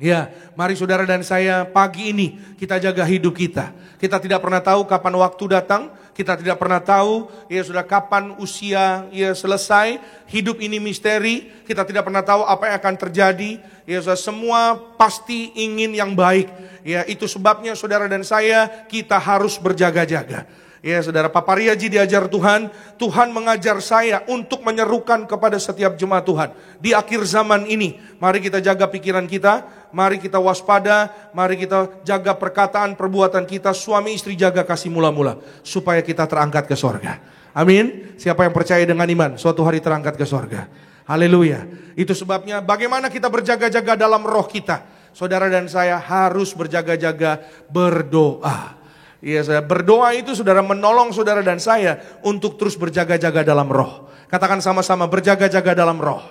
Ya, mari saudara dan saya pagi ini kita jaga hidup kita. Kita tidak pernah tahu kapan waktu datang. Kita tidak pernah tahu ya sudah kapan usia ya selesai. Hidup ini misteri. Kita tidak pernah tahu apa yang akan terjadi. Ya sudah, semua pasti ingin yang baik. Ya, itu sebabnya saudara dan saya kita harus berjaga-jaga. Ya saudara, Papa Riaji diajar Tuhan, Tuhan mengajar saya untuk menyerukan kepada setiap jemaat Tuhan. Di akhir zaman ini, mari kita jaga pikiran kita, mari kita waspada, mari kita jaga perkataan, perbuatan kita, suami istri jaga kasih mula-mula, supaya kita terangkat ke sorga. Amin. Siapa yang percaya dengan iman, suatu hari terangkat ke sorga. Haleluya. Itu sebabnya bagaimana kita berjaga-jaga dalam roh kita. Saudara dan saya harus berjaga-jaga berdoa. Iya, saya berdoa itu saudara menolong saudara dan saya untuk terus berjaga-jaga dalam roh. Katakan sama-sama, berjaga-jaga dalam roh.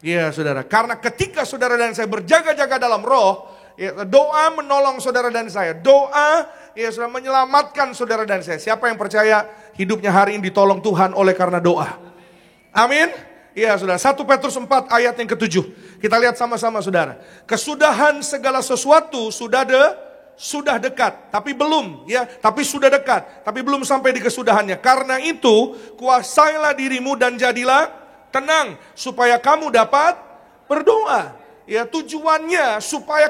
Iya saudara, karena ketika saudara dan saya berjaga-jaga dalam roh, ya, doa menolong saudara dan saya. Doa ya saudara, menyelamatkan saudara dan saya. Siapa yang percaya hidupnya hari ini ditolong Tuhan oleh karena doa? Amin. Ya saudara, 1 Petrus 4 ayat yang ke-7. Kita lihat sama-sama saudara. Kesudahan segala sesuatu sudah dekat, tapi belum ya, tapi sudah dekat, tapi belum sampai di kesudahannya. Karena itu, kuasailah dirimu dan jadilah tenang supaya kamu dapat berdoa. Ya, tujuannya supaya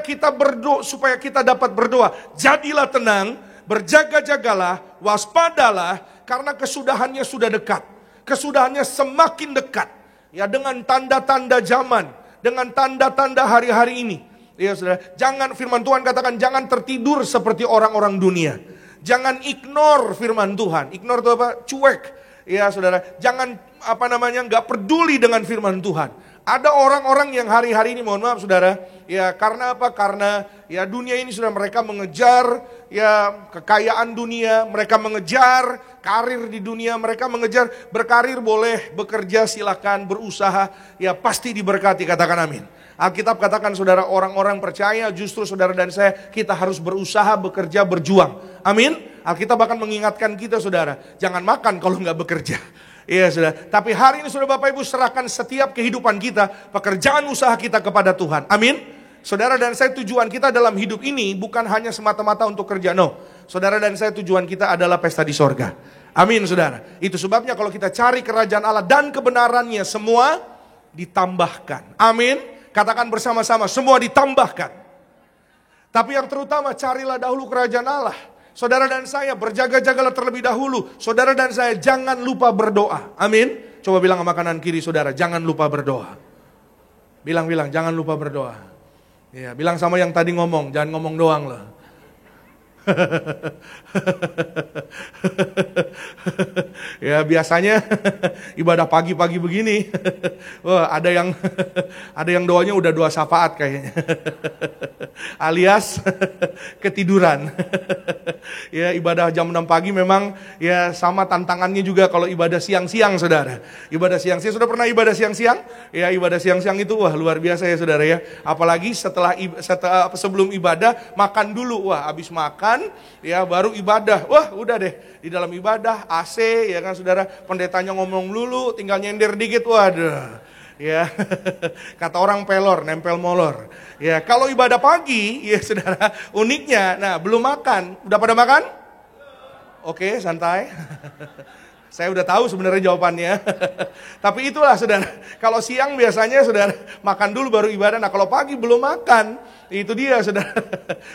kita dapat berdoa. Jadilah tenang, berjaga-jagalah, waspadalah, karena kesudahannya sudah dekat. Kesudahannya semakin dekat. Ya, dengan tanda-tanda zaman, dengan tanda-tanda hari-hari ini. Ya, saudara, jangan, firman Tuhan katakan jangan tertidur seperti orang-orang dunia. Jangan ignore firman Tuhan. Ignore itu apa? Cuek. Ya, saudara, jangan nggak peduli dengan firman Tuhan. Ada orang-orang yang hari-hari ini, mohon maaf saudara, ya karena apa? Karena ya dunia ini sudah mereka mengejar ya kekayaan dunia, mereka mengejar karir di dunia, mereka mengejar berkarir boleh, bekerja silakan, berusaha ya pasti diberkati, katakan amin. Alkitab katakan saudara, orang-orang percaya justru saudara dan saya, kita harus berusaha, bekerja, berjuang. Amin. Alkitab akan mengingatkan kita saudara, jangan makan kalau nggak bekerja. Iya sudah, tapi hari ini sudah Bapak Ibu serahkan setiap kehidupan kita, pekerjaan usaha kita kepada Tuhan. Amin. Saudara dan saya, tujuan kita dalam hidup ini bukan hanya semata-mata untuk kerja, no. Saudara dan saya, tujuan kita adalah pesta di sorga. Amin saudara. Itu sebabnya kalau kita cari kerajaan Allah dan kebenarannya, semua ditambahkan. Amin. Katakan bersama-sama, semua ditambahkan. Tapi yang terutama, carilah dahulu kerajaan Allah. Saudara dan saya, berjaga-jagalah terlebih dahulu. Saudara dan saya, jangan lupa berdoa. Amin. Coba bilang sama kanan kiri saudara, jangan lupa berdoa. Bilang, jangan lupa berdoa. Ya, bilang sama yang tadi ngomong, jangan ngomong doang loh. Ya biasanya ibadah pagi-pagi begini, wah ada yang doanya udah doa syafaat kayaknya, alias ketiduran. Ya ibadah jam 6 pagi memang ya sama tantangannya juga kalau ibadah siang-siang saudara. Ibadah siang-siang, sudah pernah ibadah siang-siang? Ya ibadah siang-siang itu wah luar biasa ya saudara ya. Apalagi setelah sebelum ibadah makan dulu, wah habis makan ya baru ibadah. Wah udah deh di dalam ibadah AC ya kan saudara, pendetanya ngomong dulu tinggal nyender dikit, waduh ya. Kata orang pelor nempel molor. Ya kalau ibadah pagi ya saudara, uniknya nah belum makan, udah pada makan? Oke, santai. Saya udah tahu sebenarnya jawabannya. Tapi itulah saudara, kalau siang biasanya saudara makan dulu baru ibadah. Nah kalau pagi belum makan, itu dia saudara.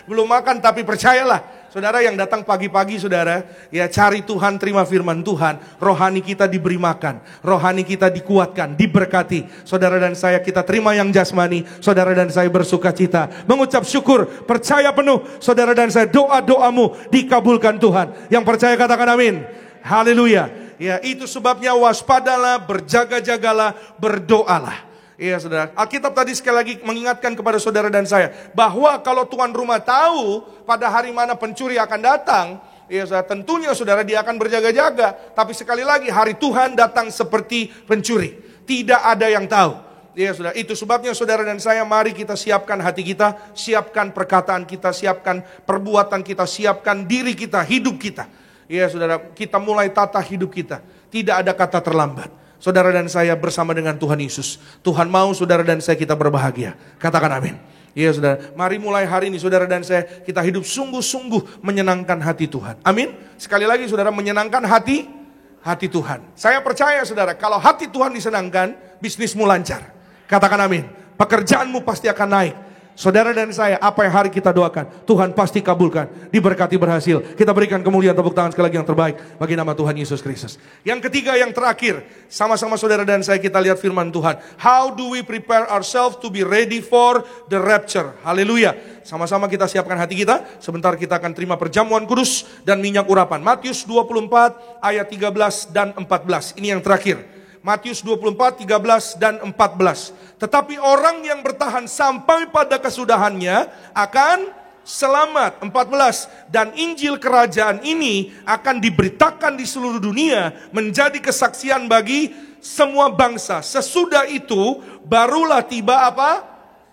Belum makan, tapi percayalah saudara yang datang pagi-pagi saudara, ya cari Tuhan, terima firman Tuhan. Rohani kita diberi makan, rohani kita dikuatkan, diberkati. Saudara dan saya, kita terima yang jasmani. Saudara dan saya bersuka cita, mengucap syukur, percaya penuh. Saudara dan saya, doa-doamu dikabulkan Tuhan. Yang percaya katakan amin. Haleluya. Ya, itu sebabnya waspadalah, berjaga-jagalah, berdoalah. Iya saudara, Alkitab tadi sekali lagi mengingatkan kepada saudara dan saya bahwa kalau tuan rumah tahu pada hari mana pencuri akan datang, ya saudara, tentunya saudara dia akan berjaga-jaga. Tapi sekali lagi hari Tuhan datang seperti pencuri, tidak ada yang tahu. Ya saudara, itu sebabnya saudara dan saya, mari kita siapkan hati kita, siapkan perkataan kita, siapkan perbuatan kita, siapkan diri kita, hidup kita. Ya saudara, kita mulai tata hidup kita. Tidak ada kata terlambat. Saudara dan saya bersama dengan Tuhan Yesus. Tuhan mau saudara dan saya kita berbahagia. Katakan amin. Ya saudara, mari mulai hari ini saudara dan saya, kita hidup sungguh-sungguh menyenangkan hati Tuhan. Amin. Sekali lagi saudara, menyenangkan hati Tuhan. Saya percaya saudara, kalau hati Tuhan disenangkan, bisnismu lancar. Katakan amin. Pekerjaanmu pasti akan naik. Saudara dan saya, apa yang hari kita doakan, Tuhan pasti kabulkan, diberkati, berhasil. Kita berikan kemuliaan, tepuk tangan sekali lagi yang terbaik bagi nama Tuhan Yesus Kristus. Yang ketiga, yang terakhir, sama-sama saudara dan saya kita lihat firman Tuhan. How do we prepare ourselves to be ready for the rapture? Haleluya. Sama-sama kita siapkan hati kita. Sebentar kita akan terima perjamuan kudus dan minyak urapan. Matius 24 ayat 13 dan 14. Ini yang terakhir. Matius 24, 13 dan 14. Tetapi orang yang bertahan sampai pada kesudahannya akan selamat. 14. Dan Injil kerajaan ini akan diberitakan di seluruh dunia menjadi kesaksian bagi semua bangsa. Sesudah itu barulah tiba apa?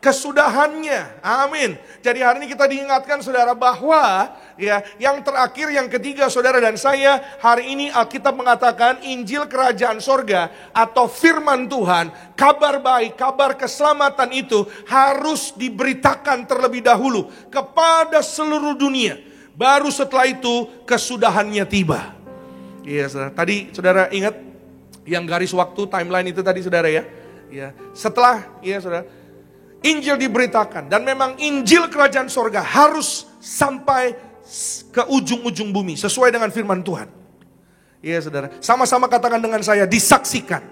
kesudahannya. Amin. Jadi hari ini kita diingatkan saudara bahwa ya, yang terakhir, yang ketiga saudara dan saya, hari ini Alkitab mengatakan Injil Kerajaan Sorga atau firman Tuhan, kabar baik, kabar keselamatan itu harus diberitakan terlebih dahulu kepada seluruh dunia. Baru setelah itu kesudahannya tiba. Iya saudara, tadi saudara ingat yang garis waktu timeline itu tadi saudara ya. Ya, setelah ya saudara, Injil diberitakan dan memang Injil Kerajaan Sorga harus sampai ke ujung-ujung bumi sesuai dengan firman Tuhan. Iya saudara, sama-sama katakan dengan saya, disaksikan.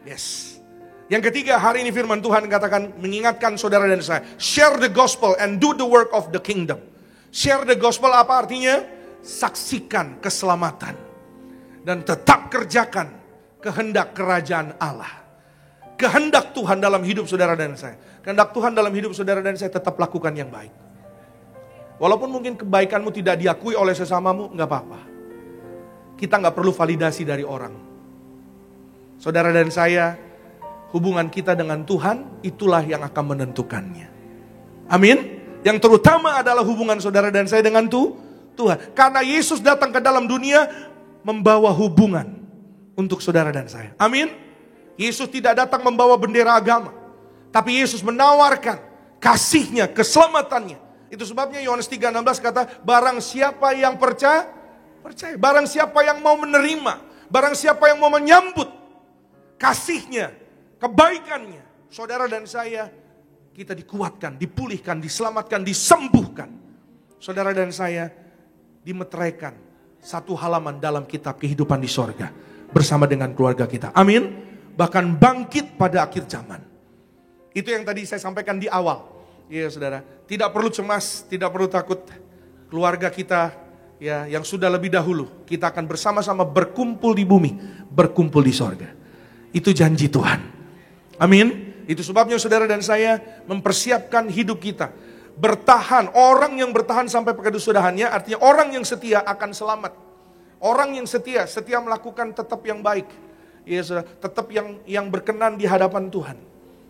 Yes. Yang ketiga, hari ini firman Tuhan katakan, mengingatkan saudara dan saya, share the gospel and do the work of the kingdom. Share the gospel apa artinya? Saksikan keselamatan dan tetap kerjakan kehendak kerajaan Allah. Kehendak Tuhan dalam hidup saudara dan saya. Kehendak Tuhan dalam hidup saudara dan saya, tetap lakukan yang baik. Walaupun mungkin kebaikanmu tidak diakui oleh sesamamu, gak apa-apa. Kita gak perlu validasi dari orang. Saudara dan saya, hubungan kita dengan Tuhan, itulah yang akan menentukannya. Amin. Yang terutama adalah hubungan saudara dan saya dengan Tuhan. Karena Yesus datang ke dalam dunia, membawa hubungan untuk saudara dan saya. Amin. Yesus tidak datang membawa bendera agama, tapi Yesus menawarkan kasih-Nya, keselamatannya. Itu sebabnya Yohanes 3:16 kata, barang siapa yang percaya, barang siapa yang mau menerima, barang siapa yang mau menyambut kasih-Nya, kebaikannya, saudara dan saya, kita dikuatkan, dipulihkan, diselamatkan, disembuhkan. Saudara dan saya dimeteraikan satu halaman dalam kitab kehidupan di sorga bersama dengan keluarga kita. Amin. Bahkan bangkit pada akhir zaman. Itu yang tadi saya sampaikan di awal. Ya saudara, tidak perlu cemas, tidak perlu takut. Keluarga kita ya yang sudah lebih dahulu, kita akan bersama-sama berkumpul di bumi, berkumpul di sorga. Itu janji Tuhan. Amin. Itu sebabnya saudara dan saya mempersiapkan hidup kita. Bertahan, orang yang bertahan sampai kesudahannya, artinya orang yang setia akan selamat. Orang yang setia melakukan tetap yang baik. Ya, tetap yang berkenan di hadapan Tuhan.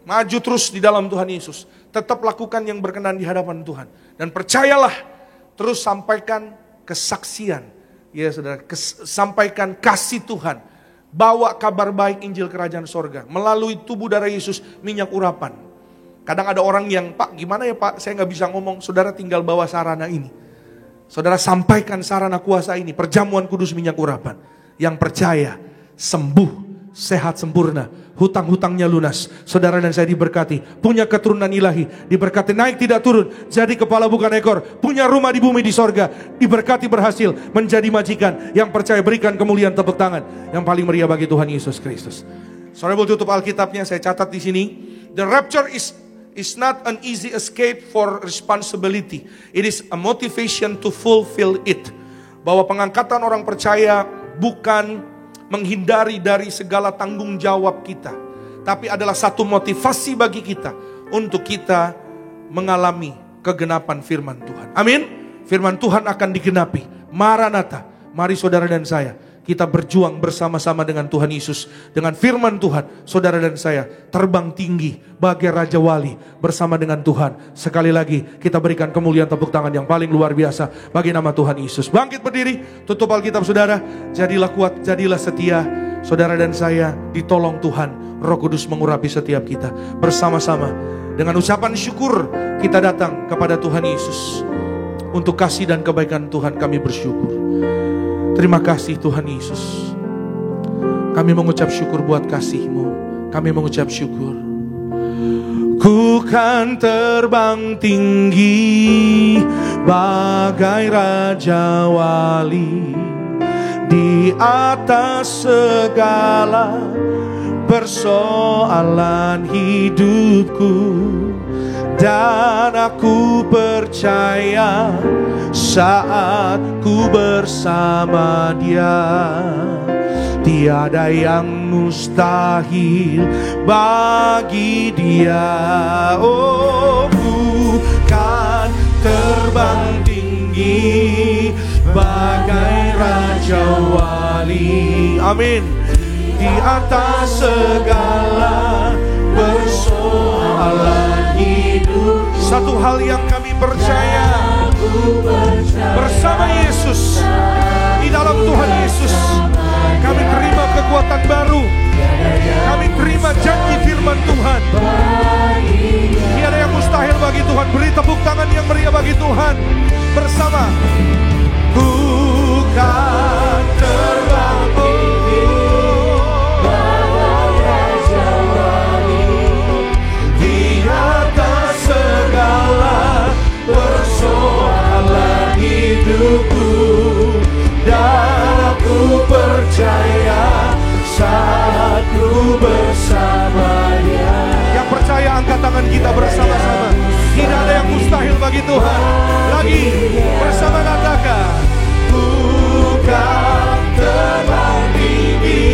Maju terus di dalam Tuhan Yesus. Tetap lakukan yang berkenan di hadapan Tuhan. Dan percayalah, terus sampaikan kesaksian. Ya saudara, sampaikan kasih Tuhan. Bawa kabar baik Injil Kerajaan Sorga. Melalui tubuh darah Yesus, minyak urapan. Kadang ada orang yang, Pak gimana ya Pak, saya gak bisa ngomong. Saudara tinggal bawa sarana ini. Saudara sampaikan sarana kuasa ini, perjamuan kudus minyak urapan. Yang percaya, sembuh, sehat sempurna, hutang-hutangnya lunas. Saudara dan saya diberkati, punya keturunan ilahi, diberkati naik tidak turun, jadi kepala bukan ekor, punya rumah di bumi di sorga, diberkati berhasil menjadi majikan. Yang percaya berikan kemuliaan tepuk tangan yang paling meriah bagi Tuhan Yesus Kristus. Saudara boleh tutup Alkitabnya, saya catat di sini. The rapture is not an easy escape for responsibility. It is a motivation to fulfill it. Bahwa pengangkatan orang percaya bukan menghindari dari segala tanggung jawab kita, tapi adalah satu motivasi bagi kita untuk kita mengalami kegenapan firman Tuhan. Amin. Firman Tuhan akan digenapi. Maranatha. Mari saudara dan saya, kita berjuang bersama-sama dengan Tuhan Yesus. Dengan firman Tuhan, saudara dan saya terbang tinggi bagai Raja Wali bersama dengan Tuhan. Sekali lagi kita berikan kemuliaan tepuk tangan yang paling luar biasa bagi nama Tuhan Yesus. Bangkit berdiri, tutup Alkitab saudara. Jadilah kuat, jadilah setia. Saudara dan saya ditolong Tuhan. Roh Kudus mengurapi setiap kita. Bersama-sama dengan ucapan syukur kita datang kepada Tuhan Yesus. Untuk kasih dan kebaikan Tuhan kami bersyukur. Terima kasih Tuhan Yesus. Kami mengucap syukur buat kasih-Mu. Kami mengucap syukur. Ku kan terbang tinggi bagai Raja Wali di atas segala persoalan hidupku. Dan aku percaya saat ku bersama Dia, tiada yang mustahil bagi Dia. Oh, ku kan terbang tinggi bagai Raja Wali. Amin. Di atas segala persoalan persoalan hidup. Satu hal yang kami percaya, bersama Yesus, di dalam Tuhan Yesus, kami terima kekuatan baru. Kami terima janji firman Tuhan. Tiada yang mustahil bagi Tuhan. Beri tepuk tangan yang meriah bagi Tuhan. Bersama. Bukan terbang di atas segala persoalan hidupku, dan aku percaya saat ku bersamanya. Yang percaya angkat tangan kita bersama-sama. Tidak ada yang mustahil bagi Tuhan. Lagi bersama katakan, bukan terbang tinggi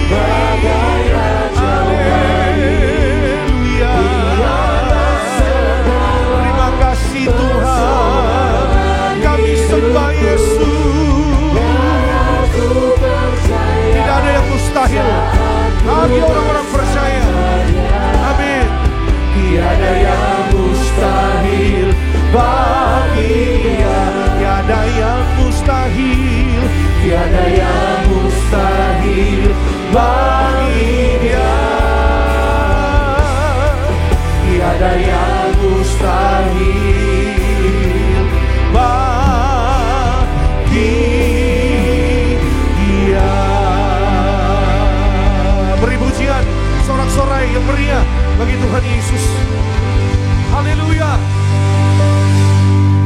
bagai raja. Haleluya. Terima kasih Tuhan. Kami sembah Yesus. Tidak ada yang mustahil bagi orang-orang percaya. Amin. Tiada yang mustahil bagi Dia. Tiada yang mustahil. Tiada yang mustahil bagi Dia. Tiada yang mustahil bagi Dia. Beri pujian sorak-sorai yang meriah bagi Tuhan Yesus. Haleluya.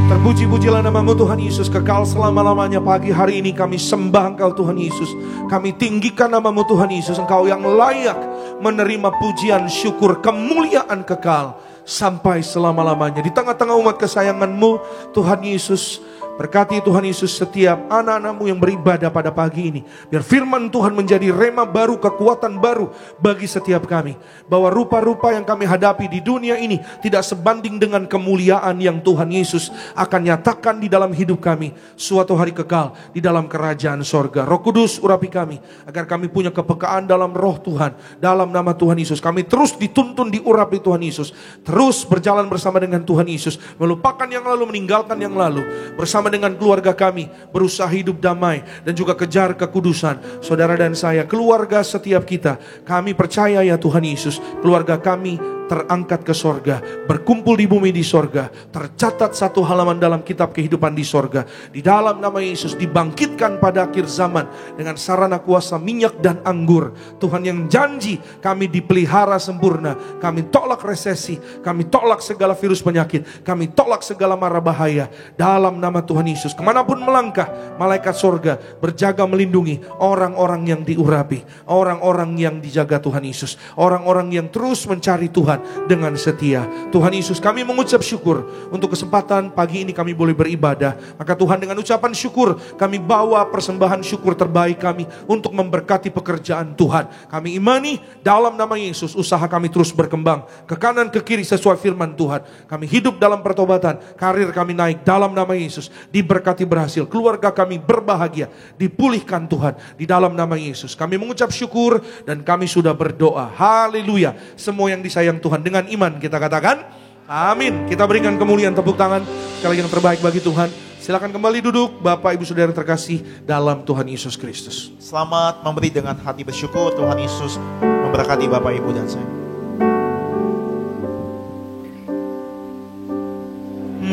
Terpuji-pujilah namamu Tuhan Yesus, kekal selama-lamanya. Pagi hari ini kami sembah Engkau Tuhan Yesus. Kami tinggikan namamu Tuhan Yesus. Engkau yang layak menerima pujian, syukur, kemuliaan kekal sampai selama-lamanya. Di tengah-tengah umat kesayanganmu Tuhan Yesus, berkati Tuhan Yesus setiap anak-anakmu yang beribadah pada pagi ini. Biar firman Tuhan menjadi rema baru, kekuatan baru bagi setiap kami. Bahwa rupa-rupa yang kami hadapi di dunia ini tidak sebanding dengan kemuliaan yang Tuhan Yesus akan nyatakan di dalam hidup kami suatu hari kekal di dalam kerajaan sorga. Roh Kudus urapi kami agar kami punya kepekaan dalam roh Tuhan. Dalam nama Tuhan Yesus kami terus dituntun, diurapi Tuhan Yesus. Terus berjalan bersama dengan Tuhan Yesus. Melupakan yang lalu, meninggalkan yang lalu. Bersama dengan keluarga kami berusaha hidup damai dan juga kejar kekudusan. Saudara dan saya, keluarga setiap kita, kami percaya ya Tuhan Yesus, keluarga kami terangkat ke sorga, berkumpul di bumi di sorga, tercatat satu halaman dalam kitab kehidupan di sorga. Di dalam nama Yesus dibangkitkan pada akhir zaman dengan sarana kuasa minyak dan anggur. Tuhan yang janji kami dipelihara sempurna. Kami tolak resesi, kami tolak segala virus penyakit, kami tolak segala mara bahaya. Dalam nama Tuhan Yesus, kemanapun melangkah, malaikat sorga berjaga melindungi orang-orang yang diurapi, orang-orang yang dijaga Tuhan Yesus, orang-orang yang terus mencari Tuhan dengan setia. Tuhan Yesus, kami mengucap syukur untuk kesempatan pagi ini kami boleh beribadah. Maka Tuhan, dengan ucapan syukur kami bawa persembahan syukur terbaik kami untuk memberkati pekerjaan Tuhan. Kami imani dalam nama Yesus usaha kami terus berkembang ke kanan ke kiri sesuai firman Tuhan. Kami hidup dalam pertobatan, karir kami naik dalam nama Yesus, diberkati berhasil, keluarga kami berbahagia, dipulihkan Tuhan di dalam nama Yesus. Kami mengucap syukur dan kami sudah berdoa. Haleluya. Semua yang disayang Tuhan dengan iman kita katakan amin. Kita berikan kemuliaan, tepuk tangan sekali yang terbaik bagi Tuhan. Silakan kembali duduk Bapak Ibu Saudara yang terkasih dalam Tuhan Yesus Kristus. Selamat memberi dengan hati bersyukur. Tuhan Yesus memberkati Bapak Ibu dan saya.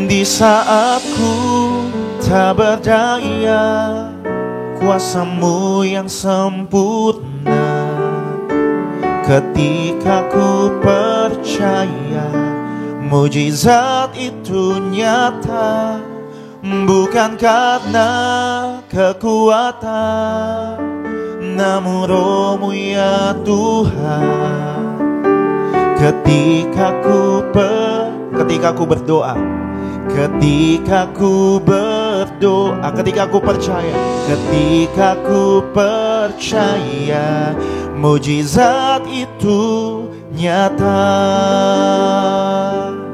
Di saat ku tak berdaya, kuasa-Mu yang sempurna. Ketika ku percaya mujizat itu nyata, bukan karena kekuatan, namun Roh-Mu ya Tuhan. Ketika ku berdoa, ketika ku percaya, ketika ku percaya, mujizat itu nyata.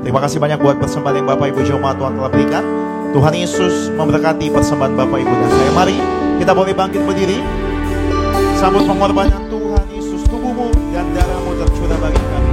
Terima kasih banyak buat persembahan yang Bapak Ibu jemaat Tuhan telah berikan. Tuhan Yesus memberkati persembahan Bapak Ibu dan saya. Mari kita boleh bangkit berdiri, sambut pengorbanan Tuhan Yesus. Tubuhmu dan darahmu tercurah bagi kami.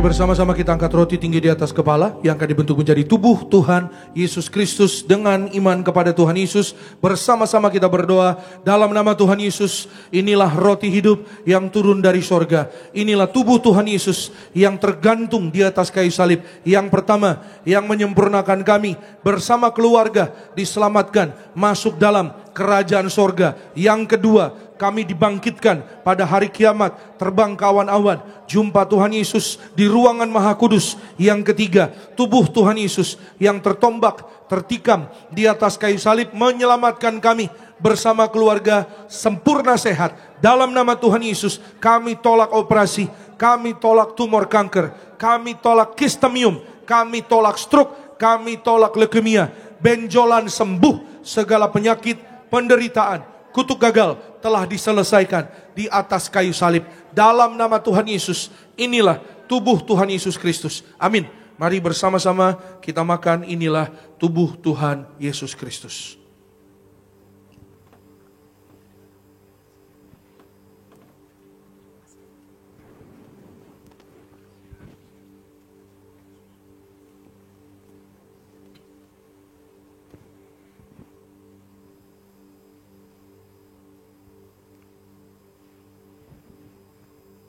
Mari bersama-sama kita angkat roti tinggi di atas kepala yang akan dibentuk menjadi tubuh Tuhan Yesus Kristus. Dengan iman kepada Tuhan Yesus, bersama-sama kita berdoa dalam nama Tuhan Yesus. Inilah roti hidup yang turun dari sorga. Inilah tubuh Tuhan Yesus yang tergantung di atas kayu salib. Yang pertama, yang menyempurnakan kami bersama keluarga diselamatkan masuk dalam kerajaan sorga. Yang kedua, kami dibangkitkan pada hari kiamat, terbang ke awan-awan, jumpa Tuhan Yesus di ruangan Maha Kudus. Yang ketiga, tubuh Tuhan Yesus yang tertombak, tertikam di atas kayu salib menyelamatkan kami bersama keluarga sempurna sehat. Dalam nama Tuhan Yesus, kami tolak operasi, kami tolak tumor kanker, kami tolak kistamium, kami tolak stroke, kami tolak leukemia, benjolan sembuh, segala penyakit, penderitaan, kutuk gagal telah diselesaikan di atas kayu salib. Dalam nama Tuhan Yesus, inilah tubuh Tuhan Yesus Kristus. Amin. Mari bersama-sama kita makan, inilah tubuh Tuhan Yesus Kristus.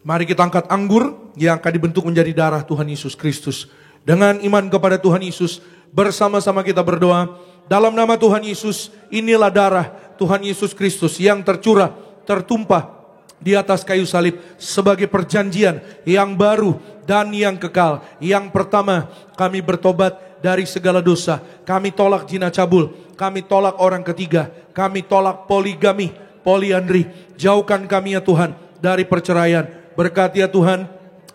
Mari kita angkat anggur yang akan dibentuk menjadi darah Tuhan Yesus Kristus. Dengan iman kepada Tuhan Yesus, bersama-sama kita berdoa. Dalam nama Tuhan Yesus, inilah darah Tuhan Yesus Kristus yang tercurah, tertumpah di atas kayu salib sebagai perjanjian yang baru dan yang kekal. Yang pertama, kami bertobat dari segala dosa. Kami tolak zina cabul, kami tolak orang ketiga, kami tolak poligami, poliandri. Jauhkan kami ya Tuhan dari perceraian. Berkati ya Tuhan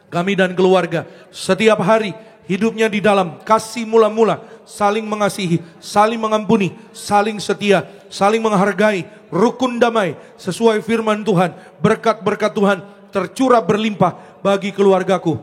kami dan keluarga setiap hari hidupnya di dalam kasih mula-mula, saling mengasihi, saling mengampuni, saling setia, saling menghargai, rukun damai sesuai firman Tuhan. Berkat-berkat Tuhan tercurah berlimpah bagi keluargaku.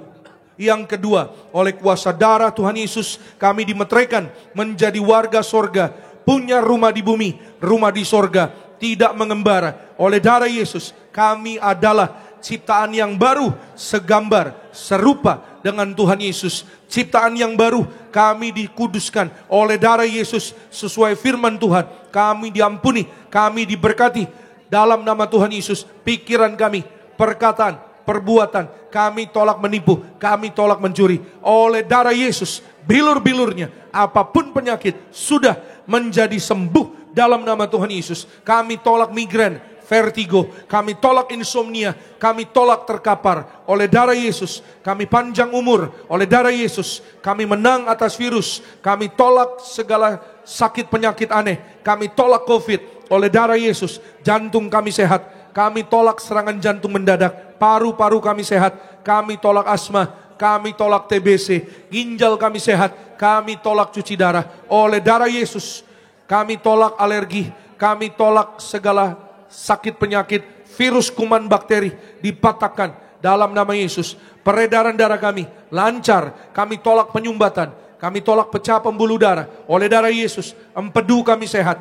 Yang kedua, oleh kuasa darah Tuhan Yesus kami dimeteraikan menjadi warga sorga, punya rumah di bumi, rumah di sorga, tidak mengembara. Oleh darah Yesus kami adalah ciptaan yang baru, segambar, serupa dengan Tuhan Yesus. Ciptaan yang baru, kami dikuduskan oleh darah Yesus sesuai firman Tuhan. Kami diampuni, kami diberkati dalam nama Tuhan Yesus. Pikiran kami, perkataan, perbuatan, kami tolak menipu, kami tolak mencuri. Oleh darah Yesus, bilur-bilurnya, apapun penyakit sudah menjadi sembuh dalam nama Tuhan Yesus. Kami tolak migrain, vertigo, kami tolak insomnia, kami tolak terkapar oleh darah Yesus. Kami panjang umur oleh darah Yesus. Kami menang atas virus. Kami tolak segala sakit penyakit aneh. Kami tolak COVID oleh darah Yesus. Jantung kami sehat. Kami tolak serangan jantung mendadak. Paru-paru kami sehat. Kami tolak asma. Kami tolak TBC. Ginjal kami sehat. Kami tolak cuci darah oleh darah Yesus. Kami tolak alergi. Kami tolak segala sakit penyakit, virus, kuman, bakteri dipatahkan dalam nama Yesus. Peredaran darah kami lancar. Kami tolak penyumbatan, kami tolak pecah pembuluh darah oleh darah Yesus. Empedu kami sehat,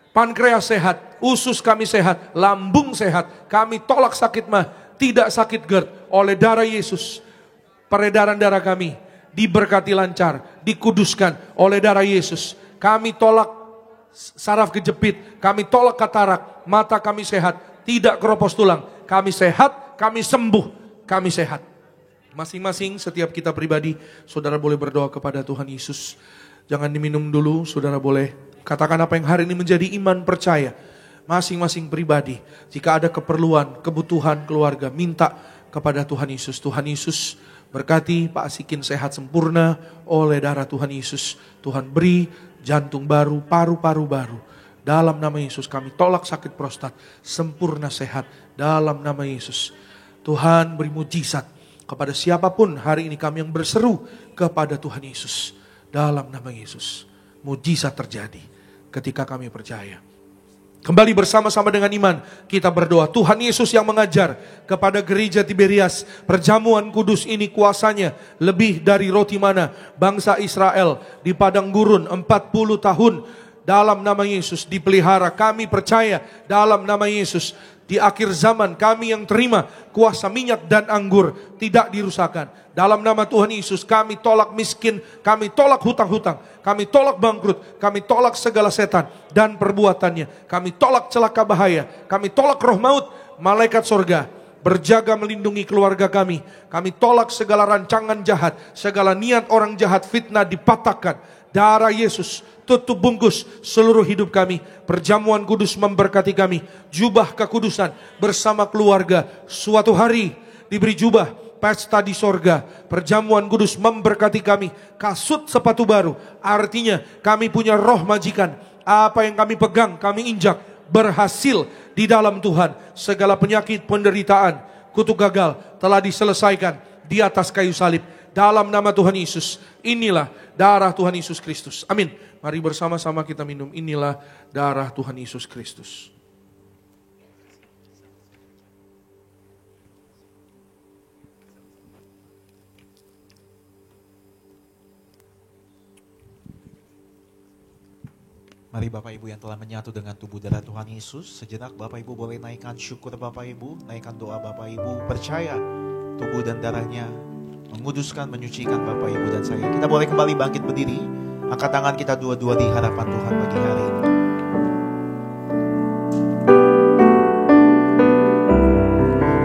pankreas sehat, usus kami sehat, lambung sehat. Kami tolak sakit mah, tidak sakit GERD oleh darah Yesus. Peredaran darah kami diberkati lancar, dikuduskan oleh darah Yesus. Kami tolak saraf kejepit, kami tolak katarak, mata kami sehat, tidak keropos tulang, kami sehat, kami sembuh, kami sehat. Masing-masing setiap kita pribadi, saudara boleh berdoa kepada Tuhan Yesus. Jangan diminum dulu, saudara boleh katakan apa yang hari ini menjadi iman percaya. Masing-masing pribadi, jika ada keperluan, kebutuhan keluarga, minta kepada Tuhan Yesus. Tuhan Yesus berkati Pak Asikin sehat sempurna oleh darah Tuhan Yesus. Tuhan beri jantung baru, paru-paru baru. Dalam nama Yesus kami tolak sakit prostat, sempurna sehat dalam nama Yesus. Tuhan beri mujizat kepada siapapun hari ini kami yang berseru kepada Tuhan Yesus. Dalam nama Yesus, mujizat terjadi ketika kami percaya. Kembali bersama-sama dengan iman kita berdoa. Tuhan Yesus yang mengajar kepada gereja Tiberias, perjamuan kudus ini kuasanya lebih dari roti mana bangsa Israel di padang gurun 40 tahun dalam nama Yesus dipelihara. Kami percaya dalam nama Yesus di akhir zaman kami yang terima kuasa minyak dan anggur tidak dirusakkan. Dalam nama Tuhan Yesus kami tolak miskin, kami tolak hutang-hutang, kami tolak bangkrut, kami tolak segala setan dan perbuatannya. Kami tolak celaka bahaya, kami tolak roh maut. Malaikat sorga berjaga melindungi keluarga kami. Kami tolak segala rancangan jahat, segala niat orang jahat, fitnah dipatahkan. Darah Yesus tutup bungkus seluruh hidup kami. Perjamuan kudus memberkati kami. Jubah kekudusan bersama keluarga. Suatu hari diberi jubah pesta di sorga. Perjamuan kudus memberkati kami. Kasut sepatu baru. Artinya kami punya roh majikan. Apa yang kami pegang, kami injak. Berhasil di dalam Tuhan. Segala penyakit, penderitaan, kutuk gagal telah diselesaikan di atas kayu salib. Dalam nama Tuhan Yesus, inilah darah Tuhan Yesus Kristus. Amin. Mari bersama-sama kita minum. Inilah darah Tuhan Yesus Kristus. Mari Bapak Ibu yang telah menyatu dengan tubuh darah Tuhan Yesus, sejenak Bapak Ibu boleh naikkan syukur Bapak Ibu, naikkan doa Bapak Ibu, percaya tubuh dan darahnya menguduskan, menyucikan Bapak Ibu dan saya. Kita boleh kembali bangkit berdiri, angkat tangan kita dua-dua di hadapan Tuhan bagi hari ini.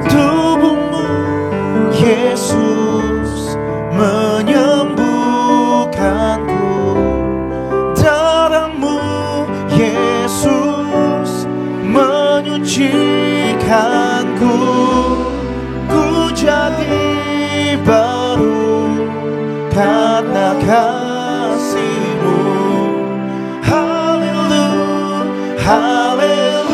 Tubuhmu Yesus menyembuhkanku, darahmu Yesus menyucikanku, ku jadi baru karena kasih-Mu. Haleluya, haleluya.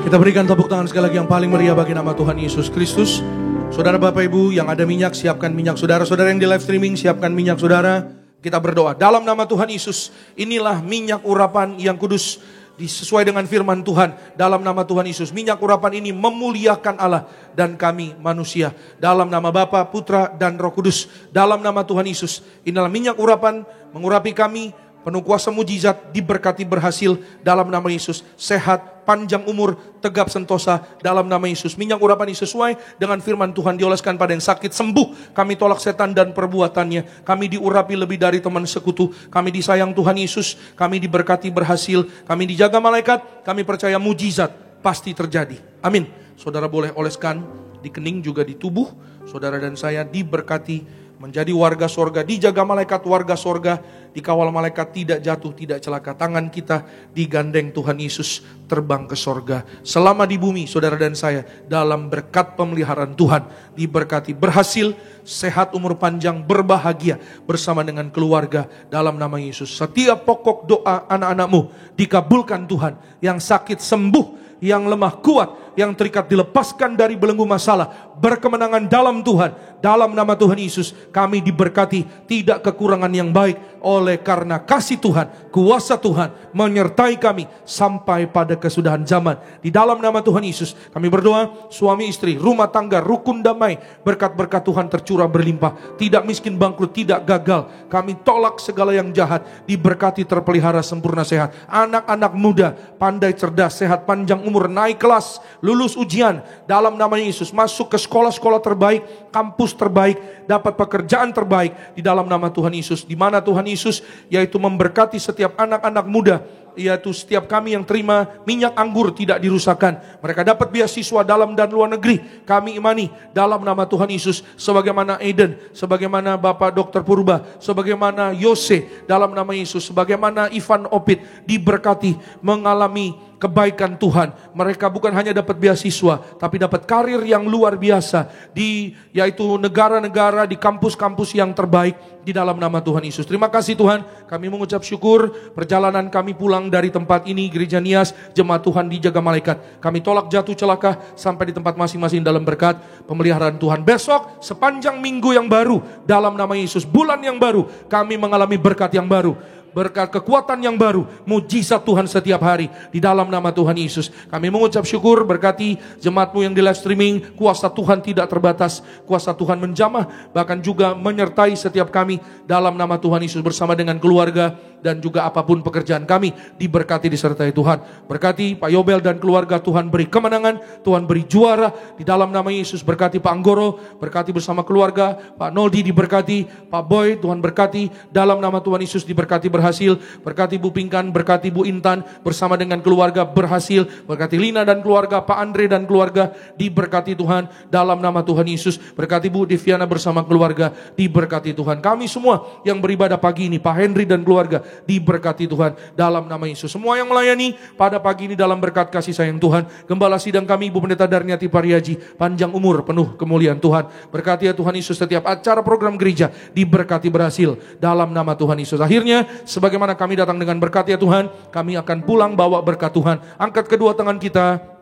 Kita berikan tepuk tangan sekali lagi yang paling meriah bagi nama Tuhan Yesus Kristus. Saudara Bapak Ibu yang ada minyak, siapkan minyak. Saudara-saudara yang di live streaming, siapkan minyak saudara. Kita berdoa dalam nama Tuhan Yesus. Inilah minyak urapan yang kudus sesuai dengan firman Tuhan. Dalam nama Tuhan Yesus, minyak urapan ini memuliakan Allah dan kami manusia. Dalam nama Bapa, Putra dan Roh Kudus. Dalam nama Tuhan Yesus, inilah minyak urapan mengurapi kami. Penuh kuasa mujizat, diberkati berhasil dalam nama Yesus. Sehat, panjang umur, tegap sentosa dalam nama Yesus. Minyak urapan ini sesuai dengan firman Tuhan, dioleskan pada yang sakit, sembuh. Kami tolak setan dan perbuatannya. Kami diurapi lebih dari teman sekutu. Kami disayang Tuhan Yesus. Kami diberkati berhasil. Kami dijaga malaikat. Kami percaya mujizat pasti terjadi. Amin. Saudara boleh oleskan di kening juga di tubuh. Saudara dan saya diberkati menjadi warga sorga, dijaga malaikat warga sorga, dikawal malaikat, tidak jatuh, tidak celaka. Tangan kita digandeng Tuhan Yesus terbang ke sorga. Selama di bumi, saudara dan saya dalam berkat pemeliharaan Tuhan, diberkati berhasil, sehat, umur panjang, berbahagia bersama dengan keluarga dalam nama Yesus. Setiap pokok doa anak-anakmu dikabulkan Tuhan. Yang sakit sembuh, yang lemah kuat, yang terikat dilepaskan dari belenggu masalah, berkemenangan dalam Tuhan. Dalam nama Tuhan Yesus kami diberkati, tidak kekurangan yang baik, oleh karena kasih Tuhan, kuasa Tuhan menyertai kami sampai pada kesudahan zaman. Di dalam nama Tuhan Yesus kami berdoa, suami istri, rumah tangga, rukun damai, berkat-berkat Tuhan tercurah berlimpah, tidak miskin bangkrut, tidak gagal. Kami tolak segala yang jahat, diberkati terpelihara sempurna sehat. Anak-anak muda pandai cerdas, sehat, panjang umur, naik kelas, lulus ujian dalam nama Yesus, masuk ke sekolah-sekolah terbaik, kampus terbaik, dapat pekerjaan terbaik di dalam nama Tuhan Yesus. Di mana Tuhan Yesus yaitu memberkati setiap anak-anak muda, yaitu setiap kami yang terima minyak anggur tidak dirusakkan. Mereka dapat beasiswa dalam dan luar negeri. Kami imani dalam nama Tuhan Yesus, sebagaimana Eden, sebagaimana Bapak Dr. Purba, sebagaimana Yose dalam nama Yesus, sebagaimana Ivan Opit diberkati mengalami kebaikan Tuhan. Mereka bukan hanya dapat beasiswa, tapi dapat karir yang luar biasa di yaitu negara-negara, di kampus-kampus yang terbaik di dalam nama Tuhan Yesus. Terima kasih Tuhan, kami mengucap syukur. Perjalanan kami pulang dari tempat ini, Gereja Nias, jemaat Tuhan dijaga malaikat. Kami tolak jatuh celaka sampai di tempat masing-masing dalam berkat pemeliharaan Tuhan. Besok sepanjang minggu yang baru dalam nama Yesus, bulan yang baru, kami mengalami berkat yang baru, berkat kekuatan yang baru, mujizat Tuhan setiap hari di dalam nama Tuhan Yesus. Kami mengucap syukur, berkati jemaatmu yang di live streaming. Kuasa Tuhan tidak terbatas, kuasa Tuhan menjamah, bahkan juga menyertai setiap kami dalam nama Tuhan Yesus bersama dengan keluarga. dan juga apapun pekerjaan kami diberkati disertai Tuhan. Berkati Pak Yobel dan keluarga, Tuhan beri kemenangan, Tuhan beri juara di dalam nama Yesus. Berkati Pak Anggoro, berkati bersama keluarga, Pak Noldi diberkati, Pak Boy Tuhan berkati dalam nama Tuhan Yesus, diberkati berhasil. Berkati Bu Pingkan, berkati Bu Intan bersama dengan keluarga berhasil. Berkati Lina dan keluarga, Pak Andre dan keluarga diberkati Tuhan dalam nama Tuhan Yesus. Berkati Bu Diviana bersama keluarga diberkati Tuhan. Kami semua yang beribadah pagi ini, Pak Henry dan keluarga diberkati Tuhan dalam nama Yesus. Semua yang melayani pada pagi ini dalam berkat kasih sayang Tuhan. Gembala sidang kami Ibu Pendeta Darniati Pariaji, panjang umur penuh kemuliaan Tuhan. Berkati ya Tuhan Yesus, setiap acara program gereja diberkati berhasil dalam nama Tuhan Yesus. Akhirnya sebagaimana kami datang dengan berkat ya Tuhan, kami akan pulang bawa berkat Tuhan. Angkat kedua tangan kita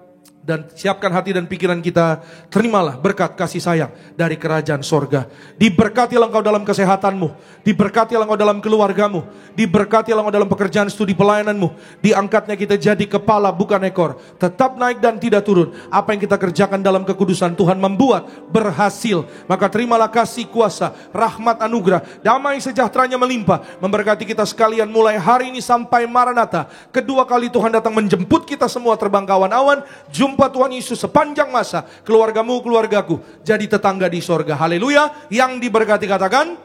dan siapkan hati dan pikiran kita. Terimalah berkat kasih sayang dari kerajaan sorga. Diberkatilah engkau dalam kesehatanmu, diberkatilah engkau dalam keluargamu, diberkatilah engkau dalam pekerjaan studi pelayananmu. Diangkatnya kita jadi kepala bukan ekor, tetap naik dan tidak turun. Apa yang kita kerjakan dalam kekudusan Tuhan membuat berhasil. Maka terimalah kasih kuasa, rahmat anugerah, damai sejahteranya melimpah, memberkati kita sekalian mulai hari ini sampai Maranatha. Kedua kali Tuhan datang menjemput kita semua terbang ke awan-awan. Jumpa Tuhan Yesus sepanjang masa. Keluargamu, keluargaku jadi tetangga di sorga. Haleluya. Yang diberkati katakan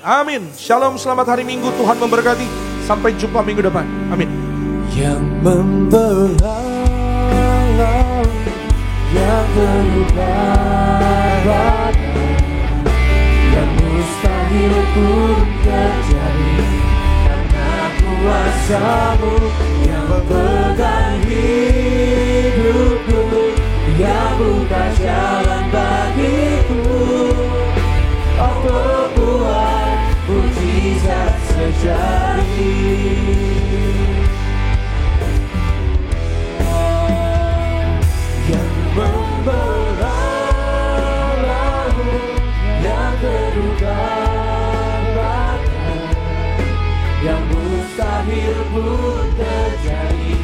amin. Shalom, selamat hari Minggu. Tuhan memberkati. Sampai jumpa minggu depan. Amin. Yang membelah, yang berubah, yang mustahil pun terjadi, karena kuasa-Mu yang pegang hidupku, yang buka jalan bagiku. Oh, pembuat mujizat sejati. Yang membelah laut, yang terukar, yang mustahil pun terjadi,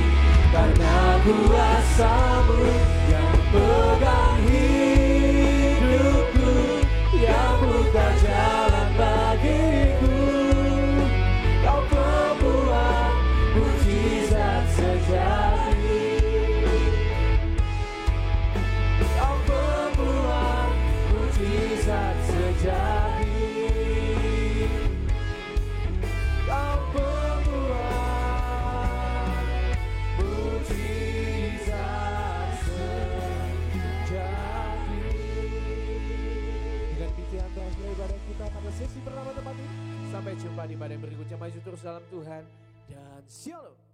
karena kuasa-Mu yang pegang hidupku, yang buka jalan bagiku. Kau pembuat mujizat sejati. Kau pembuat mujizat sejati. Kau pembuat mujizat sejati. Dengan demikian terakhir ibadah kita pada sesi pertama tempat ini. Sampai jumpa di ibadah berikutnya. Maju terus dalam Tuhan dan shalom.